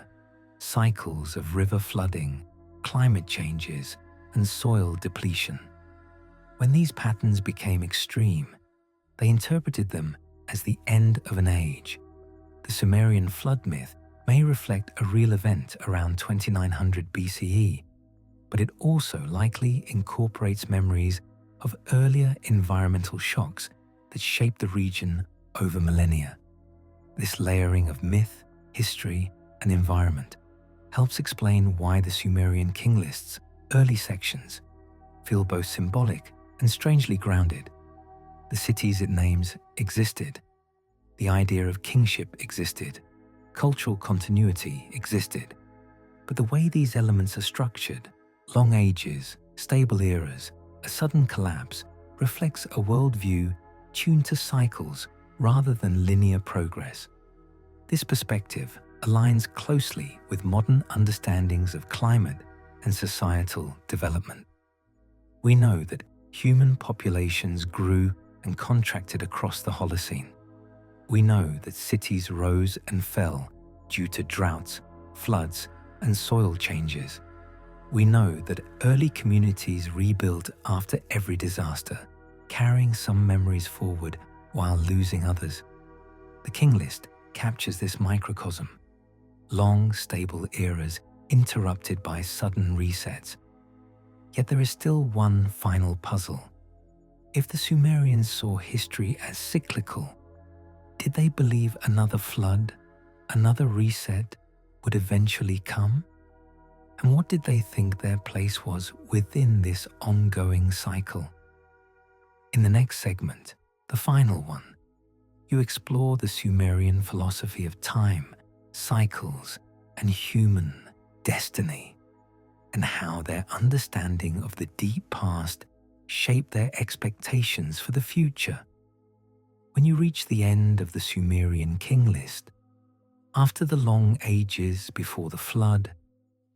cycles of river flooding, climate changes, and soil depletion. When these patterns became extreme, they interpreted them as the end of an age. The Sumerian flood myth may reflect a real event around 2900 BCE, but it also likely incorporates memories of earlier environmental shocks that shaped the region over millennia. This layering of myth, history, and environment helps explain why the Sumerian king list's early sections feel both symbolic and strangely grounded. The cities it names existed. The idea of kingship existed. Cultural continuity existed. But the way these elements are structured, long ages, stable eras, a sudden collapse, reflects a worldview tuned to cycles rather than linear progress. This perspective aligns closely with modern understandings of climate and societal development. We know that human populations grew and contracted across the Holocene. We know that cities rose and fell due to droughts, floods, and soil changes. We know that early communities rebuilt after every disaster, carrying some memories forward while losing others. The King List captures this microcosm. Long, stable eras interrupted by sudden resets. Yet there is still one final puzzle. If the Sumerians saw history as cyclical, did they believe another flood, another reset would eventually come? And what did they think their place was within this ongoing cycle? In the next segment, the final one, you explore the Sumerian philosophy of time, cycles, and human destiny, and how their understanding of the deep past shaped their expectations for the future. When you reach the end of the Sumerian King List, after the long ages before the flood,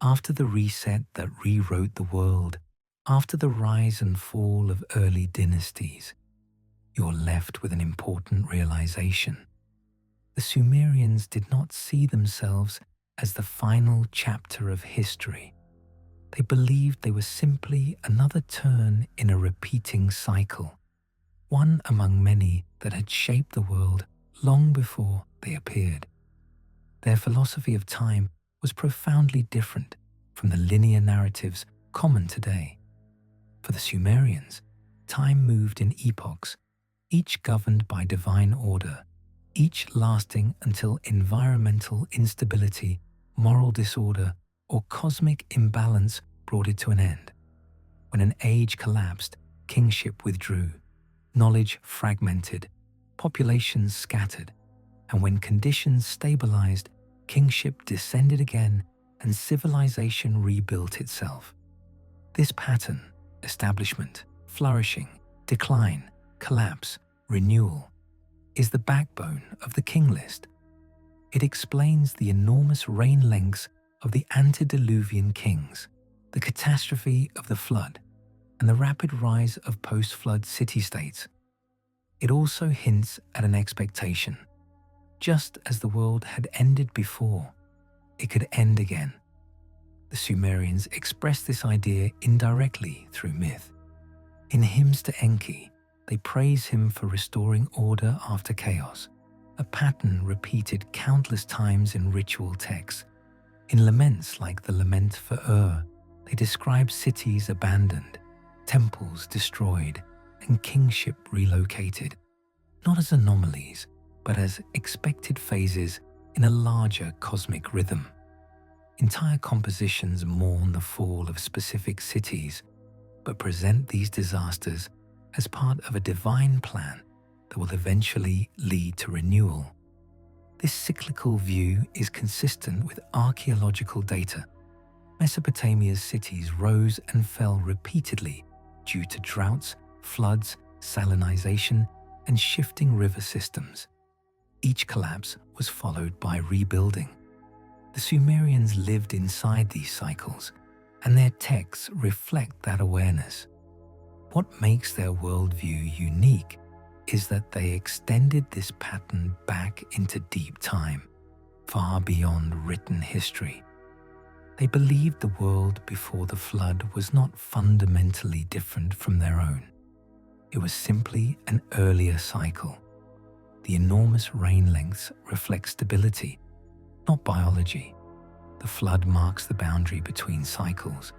after the reset that rewrote the world, after the rise and fall of early dynasties, you're left with an important realization. The Sumerians did not see themselves as the final chapter of history. They believed they were simply another turn in a repeating cycle, one among many that had shaped the world long before they appeared. Their philosophy of time was profoundly different from the linear narratives common today. For the Sumerians, time moved in epochs, each governed by divine order, each lasting until environmental instability, moral disorder, or cosmic imbalance brought it to an end. When an age collapsed, kingship withdrew, knowledge fragmented, populations scattered, and when conditions stabilized, kingship descended again and civilization rebuilt itself. This pattern, establishment, flourishing, decline, collapse, renewal, is the backbone of the King List. It explains the enormous reign lengths of the antediluvian kings, the catastrophe of the flood, and the rapid rise of post-flood city-states. It also hints at an expectation. Just as the world had ended before, it could end again. The Sumerians expressed this idea indirectly through myth. In hymns to Enki, they praise him for restoring order after chaos, a pattern repeated countless times in ritual texts. In laments like the Lament for Ur, they describe cities abandoned, temples destroyed, and kingship relocated, not as anomalies, but as expected phases in a larger cosmic rhythm. Entire compositions mourn the fall of specific cities, but present these disasters as part of a divine plan that will eventually lead to renewal. This cyclical view is consistent with archaeological data. Mesopotamia's cities rose and fell repeatedly due to droughts, floods, salinization, and shifting river systems. Each collapse was followed by rebuilding. The Sumerians lived inside these cycles, and their texts reflect that awareness. What makes their worldview unique is that they extended this pattern back into deep time, far beyond written history. They believed the world before the flood was not fundamentally different from their own. It was simply an earlier cycle. The enormous rain lengths reflect stability, not biology. The flood marks the boundary between cycles,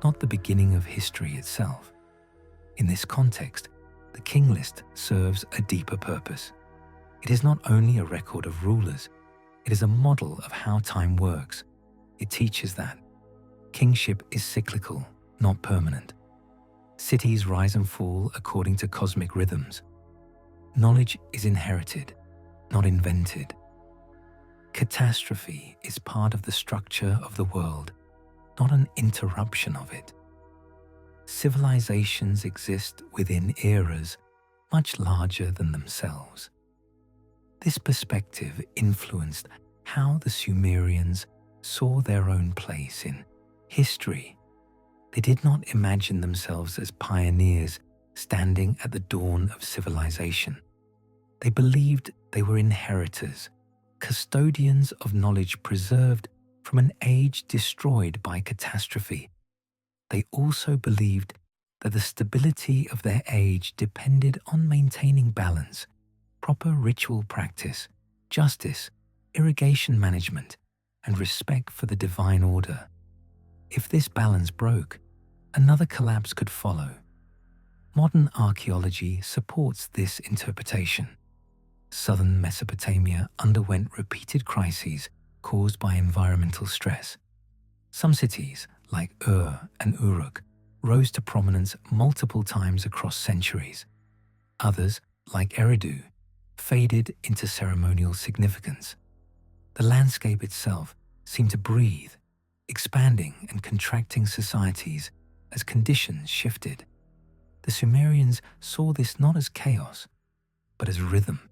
not the beginning of history itself. In this context, the King List serves a deeper purpose. It is not only a record of rulers, it is a model of how time works. It teaches that kingship is cyclical, not permanent. Cities rise and fall according to cosmic rhythms. Knowledge is inherited, not invented. Catastrophe is part of the structure of the world, not an interruption of it. Civilizations exist within eras much larger than themselves. This perspective influenced how the Sumerians saw their own place in history. They did not imagine themselves as pioneers standing at the dawn of civilization. They believed they were inheritors, custodians of knowledge preserved from an age destroyed by catastrophe. They also believed that the stability of their age depended on maintaining balance, proper ritual practice, justice, irrigation management, and respect for the divine order. If this balance broke, another collapse could follow. Modern archaeology supports this interpretation. Southern Mesopotamia underwent repeated crises caused by environmental stress. Some cities, like Ur and Uruk, rose to prominence multiple times across centuries. Others, like Eridu, faded into ceremonial significance. The landscape itself seemed to breathe, expanding and contracting societies as conditions shifted. The Sumerians saw this not as chaos, but as rhythm.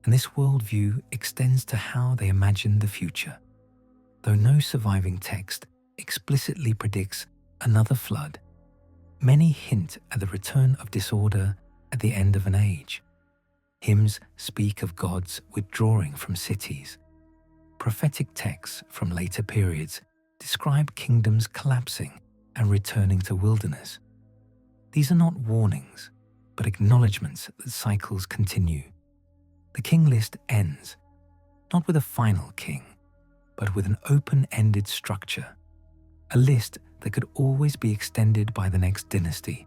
And this worldview extends to how they imagined the future. Though no surviving text explicitly predicts another flood, many hint at the return of disorder at the end of an age. Hymns speak of gods withdrawing from cities. Prophetic texts from later periods describe kingdoms collapsing and returning to wilderness. These are not warnings, but acknowledgements that cycles continue. The king list ends, not with a final king, but with an open-ended structure, a list that could always be extended by the next dynasty.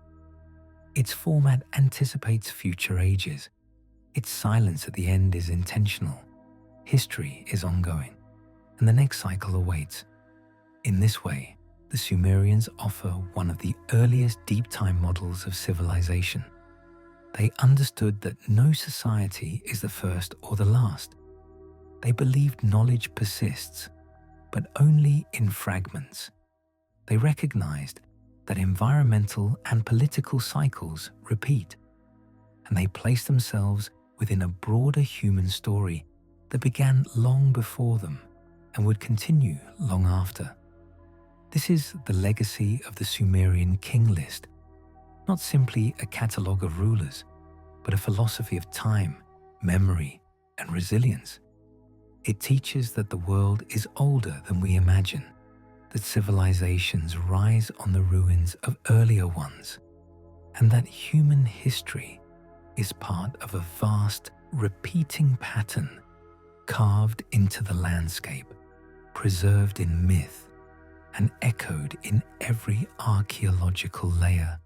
Its format anticipates future ages. Its silence at the end is intentional. History is ongoing, and the next cycle awaits. In this way, the Sumerians offer one of the earliest deep-time models of civilization. They understood that no society is the first or the last. They believed knowledge persists, but only in fragments. They recognized that environmental and political cycles repeat, and they placed themselves within a broader human story that began long before them and would continue long after. This is the legacy of the Sumerian king list, not simply a catalogue of rulers, but a philosophy of time, memory, and resilience. It teaches that the world is older than we imagine, that civilizations rise on the ruins of earlier ones, and that human history is part of a vast, repeating pattern carved into the landscape, preserved in myth, and echoed in every archaeological layer.